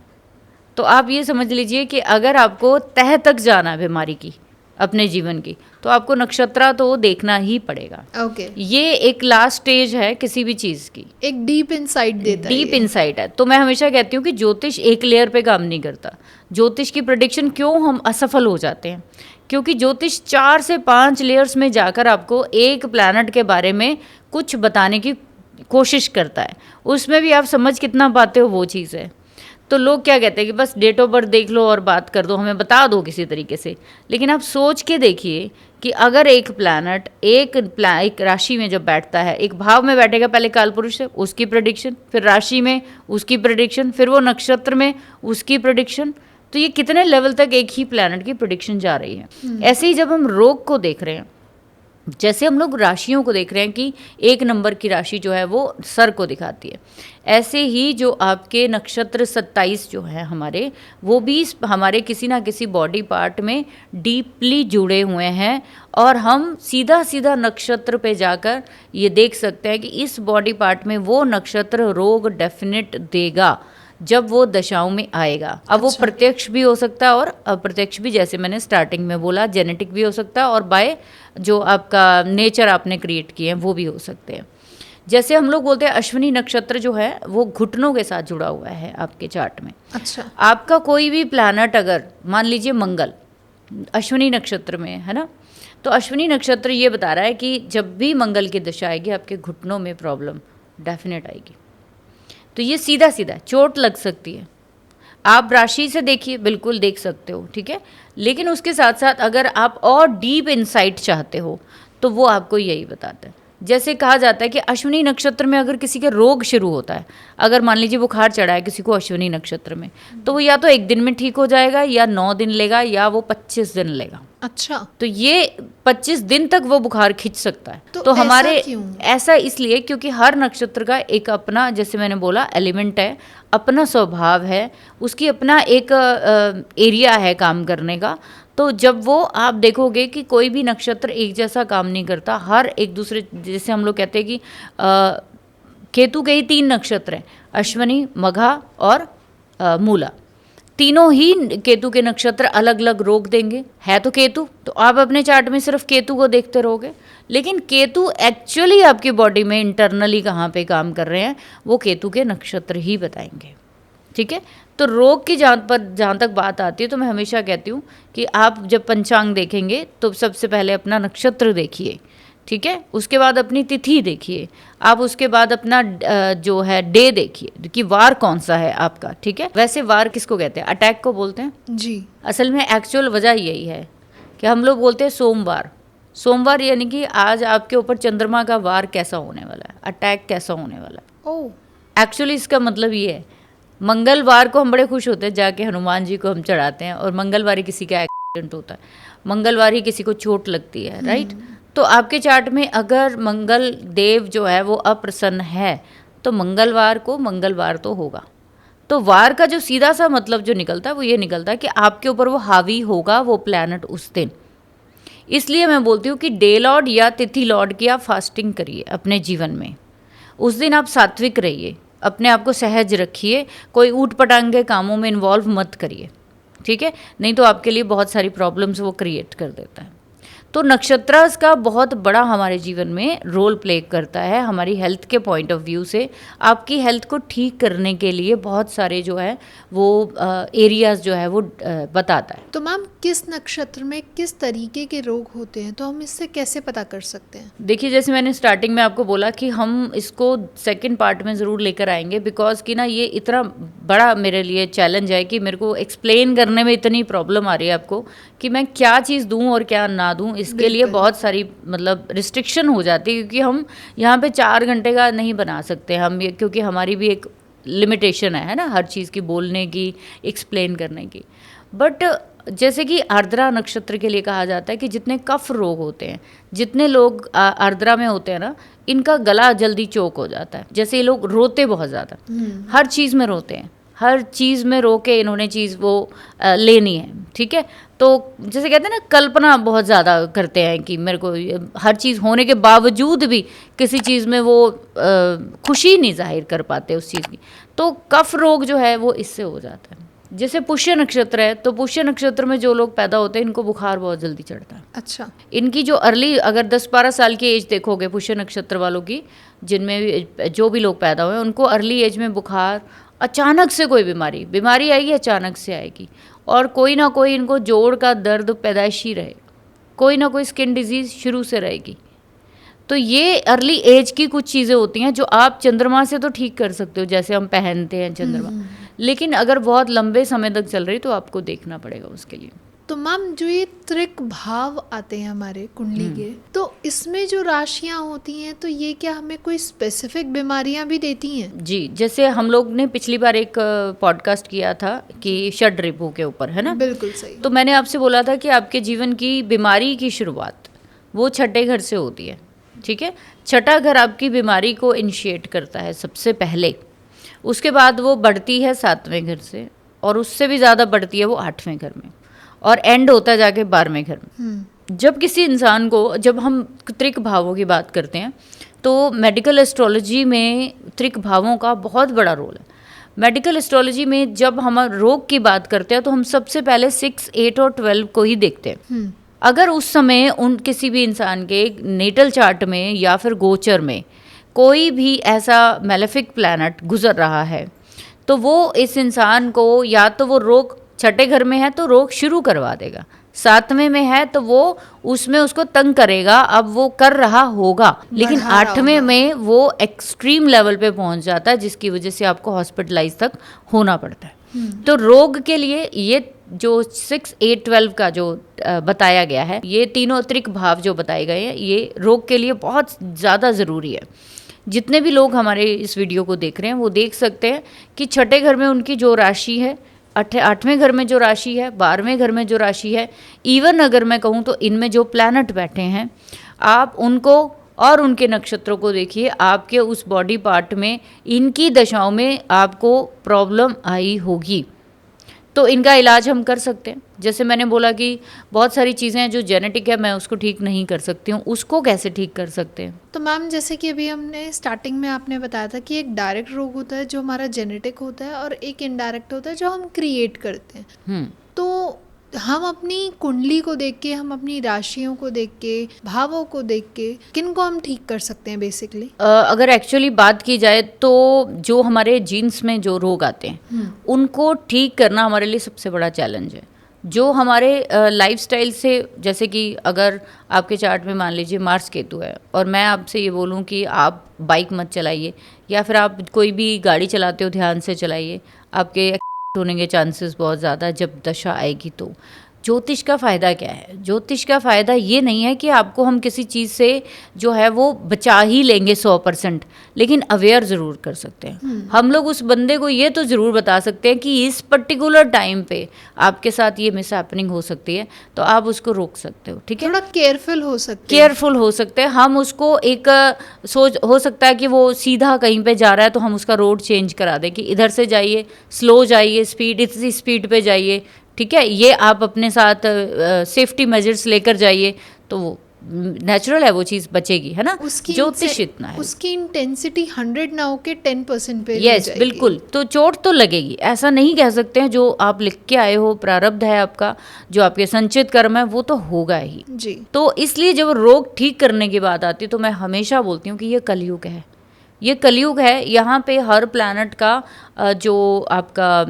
तो आप ये समझ लीजिए कि अगर आपको तह तक जाना है बीमारी की, अपने जीवन की, तो आपको नक्षत्र तो देखना ही पड़ेगा। ओके। ये एक लास्ट स्टेज है किसी भी चीज़ की, एक डीप इनसाइट देता है डीप ये। इनसाइट है। तो मैं हमेशा कहती हूँ कि ज्योतिष एक लेयर पे काम नहीं करता। ज्योतिष की प्रेडिक्शन क्यों हम असफल हो जाते हैं, क्योंकि ज्योतिष 4 से 5 लेयर्स में जाकर आपको एक प्लैनेट के बारे में कुछ बताने की कोशिश करता है। उसमें भी आप समझ कितना पाते हो वो चीज़ है। तो लोग क्या कहते हैं कि बस डेट ऑफ बर्थ देख लो और बात कर दो, हमें बता दो किसी तरीके से। लेकिन आप सोच के देखिए कि अगर एक प्लैनेट एक राशि में जब बैठता है, एक भाव में बैठेगा, पहले कालपुरुष है उसकी प्रेडिक्शन, फिर राशि में उसकी प्रेडिक्शन, फिर वो नक्षत्र में उसकी प्रेडिक्शन, तो ये कितने लेवल तक एक ही प्लैनेट की प्रेडिक्शन जा रही है। ऐसे ही जब हम रोग को देख रहे हैं, जैसे हम लोग राशियों को देख रहे हैं कि 1 नंबर की राशि जो है वो सर को दिखाती है, ऐसे ही जो आपके नक्षत्र 27 जो है हमारे, वो भी हमारे किसी ना किसी बॉडी पार्ट में डीपली जुड़े हुए हैं। और हम सीधा सीधा नक्षत्र पे जाकर ये देख सकते हैं कि इस बॉडी पार्ट में वो नक्षत्र रोग डेफिनेट देगा जब वो दशाओं में आएगा। अब वो प्रत्यक्ष भी हो सकता है और अप्रत्यक्ष भी, जैसे मैंने स्टार्टिंग में बोला, जेनेटिक भी हो सकता है और बाय जो आपका नेचर आपने क्रिएट किए हैं वो भी हो सकते हैं। जैसे हम लोग बोलते हैं अश्विनी नक्षत्र जो है वो घुटनों के साथ जुड़ा हुआ है आपके चार्ट में। अच्छा। आपका कोई भी प्लैनेट अगर मान लीजिए मंगल अश्विनी नक्षत्र में है ना, तो अश्विनी नक्षत्र ये बता रहा है कि जब भी मंगल की दशा आएगी आपके घुटनों में प्रॉब्लम डेफिनेट आएगी। तो ये सीधा सीधा चोट लग सकती है। आप राशि से देखिए, बिल्कुल देख सकते हो, ठीक है, लेकिन उसके साथ साथ अगर आप और डीप इनसाइट चाहते हो तो वो आपको यही बताता है। जैसे कहा जाता है कि अश्विनी नक्षत्र में अगर किसी के रोग शुरू होता है, अगर मान लीजिए बुखार चढ़ा है किसी को अश्विनी नक्षत्र में, तो वो या तो 1 दिन में ठीक हो जाएगा, या 9 दिन लेगा, या वो 25 दिन लेगा। अच्छा। तो ये 25 दिन तक वो बुखार खींच सकता है। तो तो ऐसा हमारे क्यों? ऐसा इसलिए क्योंकि हर नक्षत्र का एक अपना, जैसे मैंने बोला, एलिमेंट है, अपना स्वभाव है, उसकी अपना एक एरिया है काम करने का। तो जब वो आप देखोगे कि कोई भी नक्षत्र एक जैसा काम नहीं करता, हर एक दूसरे, जैसे हम लोग कहते हैं कि केतु के ही 3 नक्षत्र हैं, अश्विनी, मघा और मूला। तीनों ही केतु के नक्षत्र अलग अलग रोग देंगे। है तो केतु, तो आप अपने चार्ट में सिर्फ केतु को देखते रहोगे, लेकिन केतु एक्चुअली आपकी बॉडी में इंटरनली कहाँ पे काम कर रहे हैं वो केतु के नक्षत्र ही बताएंगे, ठीक है। तो रोग की जहाँ तक बात आती है, तो मैं हमेशा कहती हूँ कि आप जब पंचांग देखेंगे तो सबसे पहले अपना नक्षत्र देखिए, ठीक है, उसके बाद अपनी तिथि देखिए, आप उसके बाद अपना जो है डे देखिए कि वार कौन सा है आपका, ठीक है। वैसे वार किसको कहते हैं? अटैक को बोलते हैं जी। असल में एक्चुअल वजह यही है कि हम लोग बोलते हैं सोमवार। सोमवार यानी कि आज आपके ऊपर चंद्रमा का वार कैसा होने वाला है, अटैक कैसा होने वाला है। ओह। एक्चुअली इसका मतलब ये है, मंगलवार को हम बड़े खुश होते हैं, जाके हनुमान जी को हम चढ़ाते हैं, और मंगलवार ही किसी का एक्सीडेंट होता है, मंगलवार ही किसी को चोट लगती है, राइट। तो आपके चार्ट में अगर मंगल देव जो है वो अप्रसन्न है, तो मंगलवार को मंगलवार तो होगा। तो वार का जो सीधा सा मतलब जो निकलता है वो ये निकलता है कि आपके ऊपर वो हावी होगा वो प्लैनेट उस दिन। इसलिए मैं बोलती हूँ कि डे लॉर्ड या तिथि लॉर्ड की आप फास्टिंग करिए अपने जीवन में। उस दिन आप सात्विक रहिए, अपने आप को सहज रखिए, कोई ऊट पटांग के कामों में इन्वॉल्व मत करिए, ठीक है, नहीं तो आपके लिए बहुत सारी प्रॉब्लम्स वो क्रिएट कर देता है। तो नक्षत्रास का बहुत बड़ा हमारे जीवन में रोल प्ले करता है हमारी हेल्थ के पॉइंट ऑफ व्यू से। आपकी हेल्थ को ठीक करने के लिए बहुत सारे जो है वो एरियाज जो है वो बताता है। तो मैम किस नक्षत्र में किस तरीके के रोग होते हैं, तो हम इससे कैसे पता कर सकते हैं? देखिए, जैसे मैंने स्टार्टिंग में आपको बोला कि हम इसको सेकंड पार्ट में ज़रूर लेकर आएंगे, बिकॉज कि ना ये इतना बड़ा मेरे लिए चैलेंज है कि मेरे को एक्सप्लेन करने में इतनी प्रॉब्लम आ रही है आपको कि मैं क्या चीज़ दूं और क्या ना दूं। इसके लिए बहुत सारी मतलब रिस्ट्रिक्शन हो जाती है, क्योंकि हम यहाँ पे 4 घंटे का नहीं बना सकते हम ये, क्योंकि हमारी भी एक लिमिटेशन है ना, हर चीज़ की बोलने की, एक्सप्लेन करने की। बट जैसे कि आर्द्रा नक्षत्र के लिए कहा जाता है कि जितने कफ रोग होते हैं, जितने लोग आर्द्रा में होते हैं ना, इनका गला जल्दी चोक हो जाता है। जैसे ये लोग रोते बहुत ज़्यादा, हर चीज़ में रोते हैं, हर चीज़ में रो के इन्होंने चीज़ वो लेनी है, ठीक है। तो जैसे कहते हैं ना, कल्पना बहुत ज़्यादा करते हैं कि मेरे को हर चीज़ होने के बावजूद भी किसी चीज़ में वो खुशी नहीं जाहिर कर पाते उस चीज़ की। तो कफ रोग जो है वो इससे हो जाता है। जैसे पुष्य नक्षत्र है, तो पुष्य नक्षत्र में जो लोग पैदा होते हैं इनको बुखार बहुत जल्दी चढ़ता है। अच्छा। इनकी जो अर्ली, अगर 10-12 साल की एज देखोगे पुष्य नक्षत्र वालों की, जिनमें जो भी लोग पैदा हुए उनको अर्ली एज में बुखार, अचानक से कोई बीमारी आएगी, अचानक से आएगी, और कोई ना कोई इनको जोड़ का दर्द पैदाइशी रहेगा, कोई ना कोई स्किन डिजीज़ शुरू से रहेगी। तो ये अर्ली एज की कुछ चीज़ें होती हैं जो आप चंद्रमा से तो ठीक कर सकते हो, जैसे हम पहनते हैं चंद्रमा, लेकिन अगर बहुत लंबे समय तक चल रही तो आपको देखना पड़ेगा उसके लिए। तो मैम जो ये त्रिक भाव आते हैं हमारे कुंडली के, तो इसमें जो राशियां होती हैं, तो ये क्या हमें कोई स्पेसिफिक बीमारियां भी देती हैं? जी, जैसे हम लोग ने पिछली बार एक पॉडकास्ट किया था कि षड रिपु के ऊपर, है ना? बिल्कुल सही। तो मैंने आपसे बोला था कि आपके जीवन की बीमारी की शुरुआत वो छठे घर से होती है, ठीक है। छठा घर आपकी बीमारी को इनिशिएट करता है सबसे पहले, उसके बाद वो बढ़ती है 7वें घर से, और उससे भी ज़्यादा बढ़ती है वो 8वें घर में, और एंड होता है जाके 12वें घर में। जब किसी इंसान को, जब हम त्रिक भावों की बात करते हैं, तो मेडिकल एस्ट्रोलॉजी में त्रिक भावों का बहुत बड़ा रोल है। मेडिकल एस्ट्रोलॉजी में जब हम रोग की बात करते हैं तो हम सबसे पहले 6, 8 और 12 को ही देखते हैं। अगर उस समय उन किसी भी इंसान के नेटल चार्ट में या फिर गोचर में कोई भी ऐसा मैलेफिक प्लैनेट गुजर रहा है, तो वो इस इंसान को, या तो वो रोग छठे घर में है तो रोग शुरू करवा देगा, 7वें में है तो वो उसमें उसको तंग करेगा, अब वो कर रहा होगा, लेकिन 8वें में वो एक्सट्रीम लेवल पे पहुंच जाता है, जिसकी वजह से आपको हॉस्पिटलाइज तक होना पड़ता है। तो रोग के लिए ये जो 6, 8, 12 का जो बताया गया है, ये तीनों त्रिक भाव जो बताए गए हैं, ये रोग के लिए बहुत ज़्यादा ज़रूरी है। जितने भी लोग हमारे इस वीडियो को देख रहे हैं वो देख सकते हैं कि छठे घर में उनकी जो राशि है, 8वें घर में जो राशि है, 12वें घर में जो राशि है, इवन अगर मैं कहूँ तो इनमें जो प्लैनेट बैठे हैं, आप उनको और उनके नक्षत्रों को देखिए, आपके उस बॉडी पार्ट में इनकी दशाओं में आपको प्रॉब्लम आई होगी, तो इनका इलाज हम कर सकते हैं। जैसे मैंने बोला कि बहुत सारी चीज़ें हैं जो जेनेटिक है, मैं उसको ठीक नहीं कर सकती हूँ, उसको कैसे ठीक कर सकते हैं? तो मैम जैसे कि अभी हमने स्टार्टिंग में आपने बताया था कि एक डायरेक्ट रोग होता है जो हमारा जेनेटिक होता है, और एक इनडायरेक्ट होता है जो हम क्रिएट करते हैं। तो हम अपनी कुंडली को देख के, हम अपनी राशियों को देख के, भावों को देख के किन को हम ठीक कर सकते हैं बेसिकली? अगर एक्चुअली बात की जाए तो जो हमारे जीन्स में जो रोग आते हैं उनको ठीक करना हमारे लिए सबसे बड़ा चैलेंज है। जो हमारे लाइफस्टाइल से, जैसे कि अगर आपके चार्ट में मान लीजिए मार्स केतु है, और मैं आपसे ये बोलूँ कि आप बाइक मत चलाइए, या फिर आप कोई भी गाड़ी चलाते हो ध्यान से चलाइए, आपके होने के चांसेस बहुत ज़्यादा जब दशा आएगी। तो ज्योतिष का फ़ायदा क्या है? ज्योतिष का फ़ायदा ये नहीं है कि आपको हम किसी चीज़ से जो है वो बचा ही लेंगे 100%, लेकिन अवेयर ज़रूर कर सकते हैं। हम लोग उस बंदे को ये तो ज़रूर बता सकते हैं कि इस पर्टिकुलर टाइम पे आपके साथ ये मिस हैपनिंग हो सकती है, तो आप उसको रोक सकते हो, ठीक है? थोड़ा केयरफुल हो सकते हैं। हम उसको एक सोच, हो सकता है कि वो सीधा कहीं पे जा रहा है तो हम उसका रोड चेंज करा दें कि इधर से जाइए, स्लो जाइए, स्पीड इतनी स्पीड पे जाइए, ठीक है, ये आप अपने साथ सेफ्टी मेजर्स लेकर जाइए, तो वो नेचुरल है वो चीज़ बचेगी, है ना, उसकी ज्योतिष इतना है। उसकी इंटेंसिटी 100 ना होके 10% पे यस बिल्कुल, तो चोट तो लगेगी, ऐसा नहीं कह सकते हैं। जो आप लिख के आए हो, प्रारब्ध है आपका, जो आपके संचित कर्म है, वो तो होगा ही जी। तो इसलिए जब रोग ठीक करने की बात आती है तो मैं हमेशा बोलती हूँ कि ये कलयुग है, ये कलयुग है। यहाँ पे हर प्लैनेट का जो आपका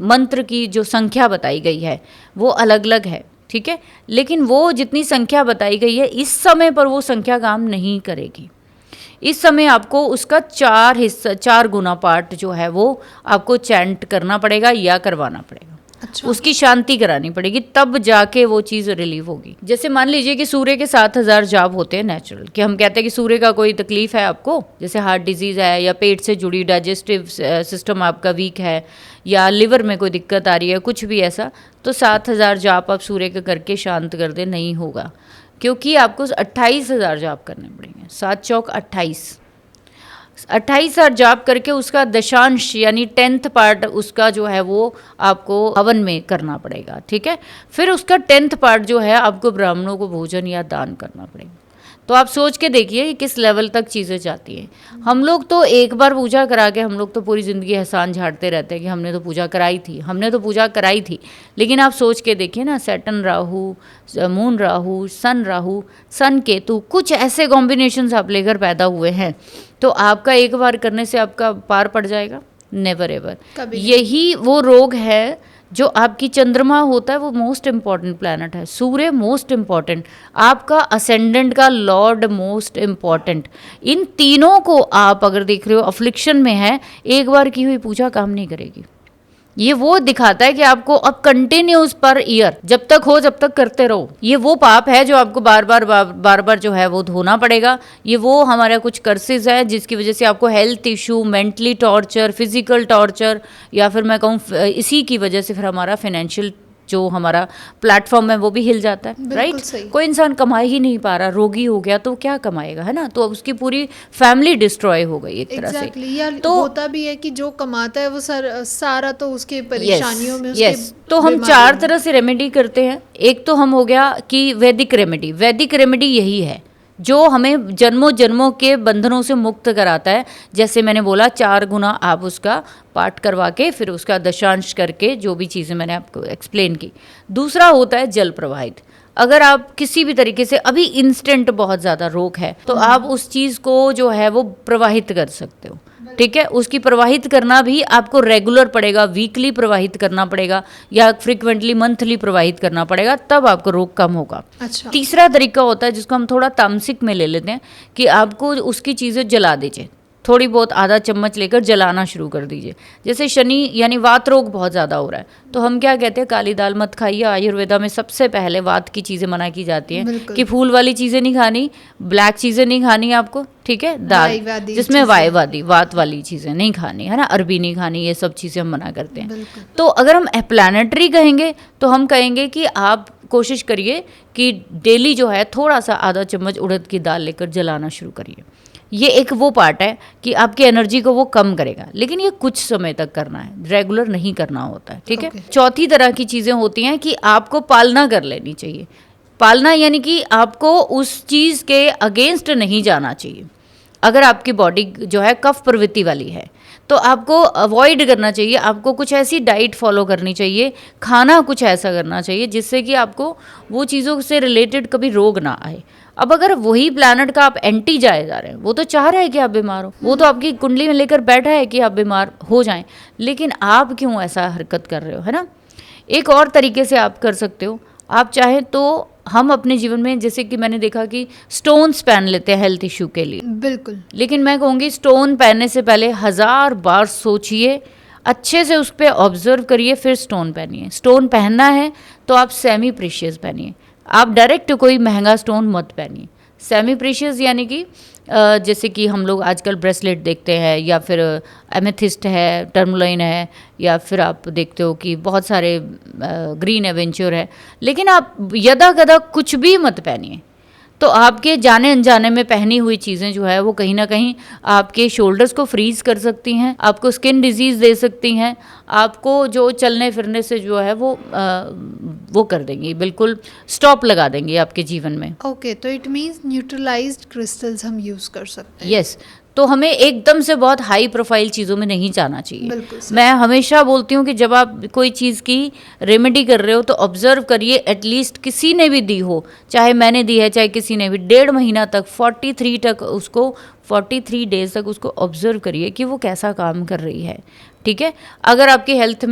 मंत्र की जो संख्या बताई गई है वो अलग अलग है, ठीक है, लेकिन वो जितनी संख्या बताई गई है इस समय पर वो संख्या काम नहीं करेगी। इस समय आपको उसका 4 हिस्सा, 4 गुना पार्ट जो है वो आपको चैंट करना पड़ेगा या करवाना पड़ेगा। अच्छा। उसकी शांति करानी पड़ेगी, तब जाके वो चीज़ रिलीव होगी। जैसे मान लीजिए कि सूर्य के 7000 जाप होते हैं नेचुरल, कि हम कहते हैं कि सूर्य का कोई तकलीफ है आपको, जैसे हार्ट डिजीज़ है या पेट से जुड़ी डाइजेस्टिव सिस्टम आपका वीक है या लिवर में कोई दिक्कत आ रही है, कुछ भी ऐसा, तो 7000 जाप आप सूर्य का करके शांत कर दे, नहीं होगा, क्योंकि आपको 28,000 जाप करने पड़ेंगे। 7 चौक 28,000 जाप करके उसका दशांश यानी 10th पार्ट उसका जो है वो आपको हवन में करना पड़ेगा, ठीक है। फिर उसका 10th पार्ट जो है आपको ब्राह्मणों को भोजन या दान करना पड़ेगा। तो आप सोच के देखिए कि किस लेवल तक चीज़ें जाती हैं। हम लोग तो एक बार पूजा करा के हम लोग तो पूरी ज़िंदगी एहसान झाड़ते रहते हैं कि हमने तो पूजा कराई थी, हमने तो पूजा कराई थी। लेकिन आप सोच के देखिए ना, सैटर्न राहु, मून राहु, सन केतु, कुछ ऐसे कॉम्बिनेशंस आप लेकर पैदा हुए हैं, तो आपका एक बार करने से आपका पार पड़ जाएगा? Never ever. यही वो रोग है जो आपकी चंद्रमा होता है, वो मोस्ट इम्पॉर्टेंट प्लैनेट है, सूर्य मोस्ट इम्पॉर्टेंट, आपका असेंडेंट का लॉर्ड मोस्ट इम्पॉर्टेंट। इन तीनों को आप अगर देख रहे हो अफ्लिक्शन में है, एक बार की हुई पूजा काम नहीं करेगी। ये वो दिखाता है कि आपको अब कंटिन्यूस पर ईयर जब तक हो जब तक करते रहो। ये वो पाप है जो आपको बार बार जो है वो धोना पड़ेगा। ये वो हमारा कुछ कर्सेज है जिसकी वजह से आपको health issue, mentally torture, physical torture, या फिर मैं कहूँ इसी की वजह से फिर हमारा फाइनेंशियल जो हमारा प्लेटफॉर्म है वो भी हिल जाता है, राइट। कोई इंसान कमा ही नहीं पा रहा, रोगी हो गया तो क्या कमाएगा, है ना, तो अब उसकी पूरी फैमिली डिस्ट्रॉय हो गई एक तरह से। यार तो होता भी है कि जो कमाता है वो सारा तो उसके परेशानियों में उसके तो हम 4 तरह से रेमेडी करते हैं। एक तो हम हो गया कि वैदिक रेमेडी यही है जो हमें जन्मों जन्मों के बंधनों से मुक्त कराता है। जैसे मैंने बोला 4 गुना आप उसका पाठ करवा के फिर उसका दशांश करके जो भी चीज़ें मैंने आपको एक्सप्लेन की। दूसरा होता है जल प्रवाहित। अगर आप किसी भी तरीके से अभी इंस्टेंट बहुत ज़्यादा रोग है तो आप उस चीज़ को जो है वो प्रवाहित कर सकते हो, ठीक है। उसकी प्रवाहित करना भी आपको रेगुलर पड़ेगा, वीकली प्रवाहित करना पड़ेगा या फ्रिक्वेंटली मंथली प्रवाहित करना पड़ेगा, तब आपको रोग कम होगा। अच्छा। तीसरा तरीका होता है जिसको हम थोड़ा तामसिक में ले लेते हैं कि आपको उसकी चीज़ें जला दीजिए, थोड़ी बहुत आधा चम्मच लेकर जलाना शुरू कर दीजिए। जैसे शनि यानी वात रोग बहुत ज़्यादा हो रहा है तो हम क्या कहते हैं, काली दाल मत खाइए। आयुर्वेदा में सबसे पहले वात की चीज़ें मना की जाती हैं कि फूल वाली चीज़ें नहीं खानी, ब्लैक चीज़ें नहीं खानी आपको, ठीक है, दाल जिसमें वायवादी वात वाली चीज़ें नहीं खानी, है ना, अरबी नहीं खानी, ये सब चीज़ें हम मना करते हैं। तो अगर हम प्लैनेटरी कहेंगे तो हम कहेंगे कि आप कोशिश करिए कि डेली जो है थोड़ा सा आधा चम्मच उड़द की दाल लेकर जलाना शुरू करिए। ये एक वो पार्ट है कि आपकी एनर्जी को वो कम करेगा, लेकिन ये कुछ समय तक करना है, रेगुलर नहीं करना होता है, ठीक है। चौथी तरह की चीज़ें होती हैं कि आपको पालना कर लेनी चाहिए। पालना यानी कि आपको उस चीज़ के अगेंस्ट नहीं जाना चाहिए। अगर आपकी बॉडी जो है कफ प्रवृत्ति वाली है तो आपको अवॉइड करना चाहिए, आपको कुछ ऐसी डाइट फॉलो करनी चाहिए, खाना कुछ ऐसा करना चाहिए जिससे कि आपको वो चीज़ों से रिलेटेड कभी रोग ना आए। अब अगर वही प्लैनेट का आप एंटी जाए जा रहे हैं, वो तो चाह रहा है कि आप बीमार हो, वो तो आपकी कुंडली में लेकर बैठा है कि आप बीमार हो जाएं, लेकिन आप क्यों ऐसा हरकत कर रहे हो, है ना। एक और तरीके से आप कर सकते हो, आप चाहें तो हम अपने जीवन में जैसे कि मैंने देखा कि स्टोन्स पहन लेते हैं हेल्थ इशू के लिए, बिल्कुल, लेकिन मैं कहूँगी स्टोन पहनने से पहले 1000 बार सोचिए, अच्छे से उस पर ऑब्जर्व करिए, फिर स्टोन पहनिए। स्टोन पहनना है तो आप सेमी प्रीशियस पहनिए, आप डायरेक्ट कोई महंगा स्टोन मत पहनिए। सेमी प्रीशियस यानी कि जैसे कि हम लोग आजकल ब्रेसलेट देखते हैं या फिर एमेथिस्ट है, टर्मलाइन है, या फिर आप देखते हो कि बहुत सारे ग्रीन एवेंचर है, लेकिन आप यदा कदा कुछ भी मत पहनिए। तो आपके जाने अनजाने में पहनी हुई चीज़ें जो है वो कहीं ना कहीं आपके शोल्डर्स को फ्रीज कर सकती हैं, आपको स्किन डिजीज़ दे सकती हैं, आपको जो चलने फिरने से जो है वो कर देंगी, बिल्कुल स्टॉप लगा देंगी आपके जीवन में। ओके, तो इट मीन्स न्यूट्रलाइज्ड क्रिस्टल्स हम यूज़ कर सकते हैं। यस, तो हमें एकदम से बहुत हाई प्रोफाइल चीज़ों में नहीं जाना चाहिए। बिल्कुल सही। मैं हमेशा बोलती हूँ कि जब आप कोई चीज़ की रेमेडी कर रहे हो तो ऑब्जर्व करिए, एटलीस्ट किसी ने भी दी हो, चाहे मैंने दी है चाहे किसी ने भी, 1.5 महीना तक 43 डेज तक उसको ऑब्जर्व करिए कि वो कैसा काम कर रही है। ठीक है, अगर आपकी हेल्थ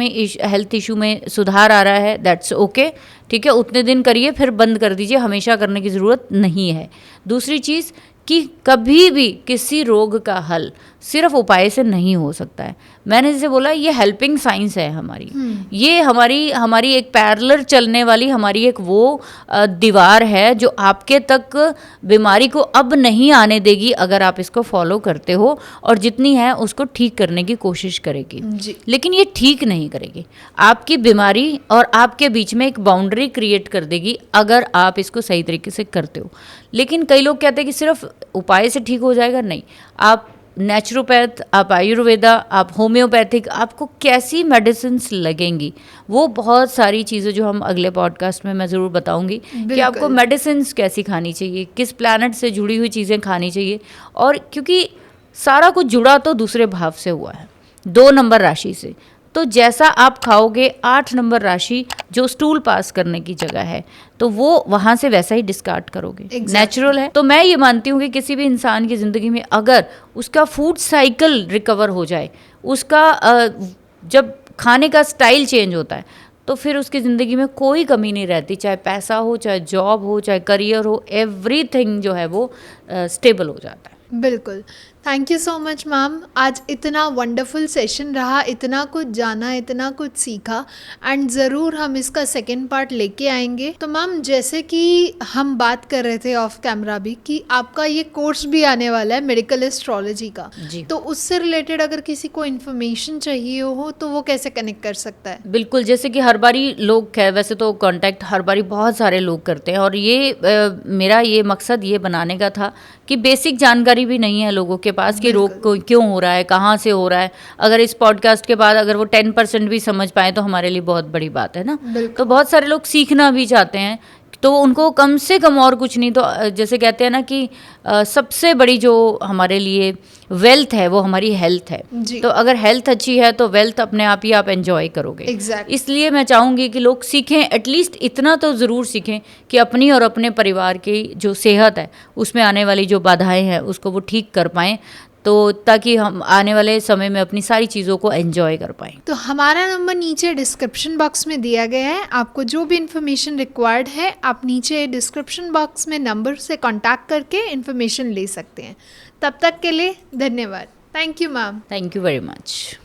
इशू में सुधार आ रहा है दैट्स ओके, ठीक है, उतने दिन करिए, फिर बंद कर दीजिए, हमेशा करने की ज़रूरत नहीं है। दूसरी चीज़ कि कभी भी किसी रोग का हल सिर्फ उपाय से नहीं हो सकता है। मैंने जैसे बोला, ये हेल्पिंग साइंस है हमारी, ये हमारी एक पैरेलल चलने वाली हमारी एक वो दीवार है जो आपके तक बीमारी को अब नहीं आने देगी अगर आप इसको फॉलो करते हो, और जितनी है उसको ठीक करने की कोशिश करेगी जी। लेकिन ये ठीक नहीं करेगी, आपकी बीमारी और आपके बीच में एक बाउंड्री क्रिएट कर देगी अगर आप इसको सही तरीके से करते हो। लेकिन कई लोग कहते हैं कि सिर्फ उपाय से ठीक हो जाएगा, नहीं, आप नेचुरोपैथ, आप आयुर्वेदा, आप होम्योपैथिक, आपको कैसी मेडिसिन्स लगेंगी, वो बहुत सारी चीज़ें जो हम अगले पॉडकास्ट में मैं ज़रूर बताऊंगी कि आपको मेडिसिन्स कैसी खानी चाहिए, किस प्लैनेट से जुड़ी हुई चीज़ें खानी चाहिए। और क्योंकि सारा कुछ जुड़ा तो दूसरे भाव से हुआ है, 2 नंबर राशि से, तो जैसा आप खाओगे 8 नंबर राशि जो स्टूल पास करने की जगह है, तो वो वहाँ से वैसा ही डिस्कार्ड करोगे। नेचुरल है। तो मैं ये मानती हूँ कि किसी भी इंसान की ज़िंदगी में अगर उसका फूड साइकिल रिकवर हो जाए, उसका जब खाने का स्टाइल चेंज होता है, तो फिर उसकी ज़िंदगी में कोई कमी नहीं रहती, चाहे पैसा हो, चाहे जॉब हो, चाहे करियर हो, एवरीथिंग जो है वो स्टेबल हो जाता है। बिल्कुल। Thank you so much ma'am, आज इतना वंडरफुल सेशन रहा, इतना कुछ जाना, इतना कुछ सीखा, एंड ज़रूर हम इसका सेकेंड पार्ट लेके आएंगे। तो मैम, जैसे कि हम बात कर रहे थे ऑफ कैमरा भी कि आपका ये कोर्स भी आने वाला है मेडिकल एस्ट्रोलॉजी का, तो उससे रिलेटेड अगर किसी को इन्फॉर्मेशन चाहिए हो तो वो कैसे कनेक्ट कर सकता है? बिल्कुल, जैसे कि हर बारी लोग वैसे तो कांटेक्ट हर बारी बहुत सारे लोग करते हैं, और ये मेरा ये मकसद ये बनाने का था कि बेसिक जानकारी भी नहीं है लोगों के पास कि रोग को क्यों हो रहा है, कहाँ से हो रहा है। अगर इस पॉडकास्ट के बाद अगर वो 10% भी समझ पाए तो हमारे लिए बहुत बड़ी बात है ना। तो बहुत सारे लोग सीखना भी चाहते हैं, तो उनको कम से कम और कुछ नहीं तो जैसे कहते हैं ना कि सबसे बड़ी जो हमारे लिए वेल्थ है वो हमारी हेल्थ है। तो अगर हेल्थ अच्छी है तो वेल्थ अपने आप ही आप एंजॉय करोगे। इसलिए मैं चाहूँगी कि लोग सीखें, एटलीस्ट इतना तो ज़रूर सीखें कि अपनी और अपने परिवार की जो सेहत है उसमें आने वाली जो बाधाएं हैं उसको वो ठीक कर पाएँ, तो ताकि हम आने वाले समय में अपनी सारी चीज़ों को एंजॉय कर पाएँ। तो हमारा नंबर नीचे डिस्क्रिप्शन बॉक्स में दिया गया है, आपको जो भी इन्फॉर्मेशन रिक्वायर्ड है आप नीचे डिस्क्रिप्शन बॉक्स में नंबर से कांटेक्ट करके इन्फॉर्मेशन ले सकते हैं। तब तक के लिए धन्यवाद। Thank you ma'am. Thank you very much.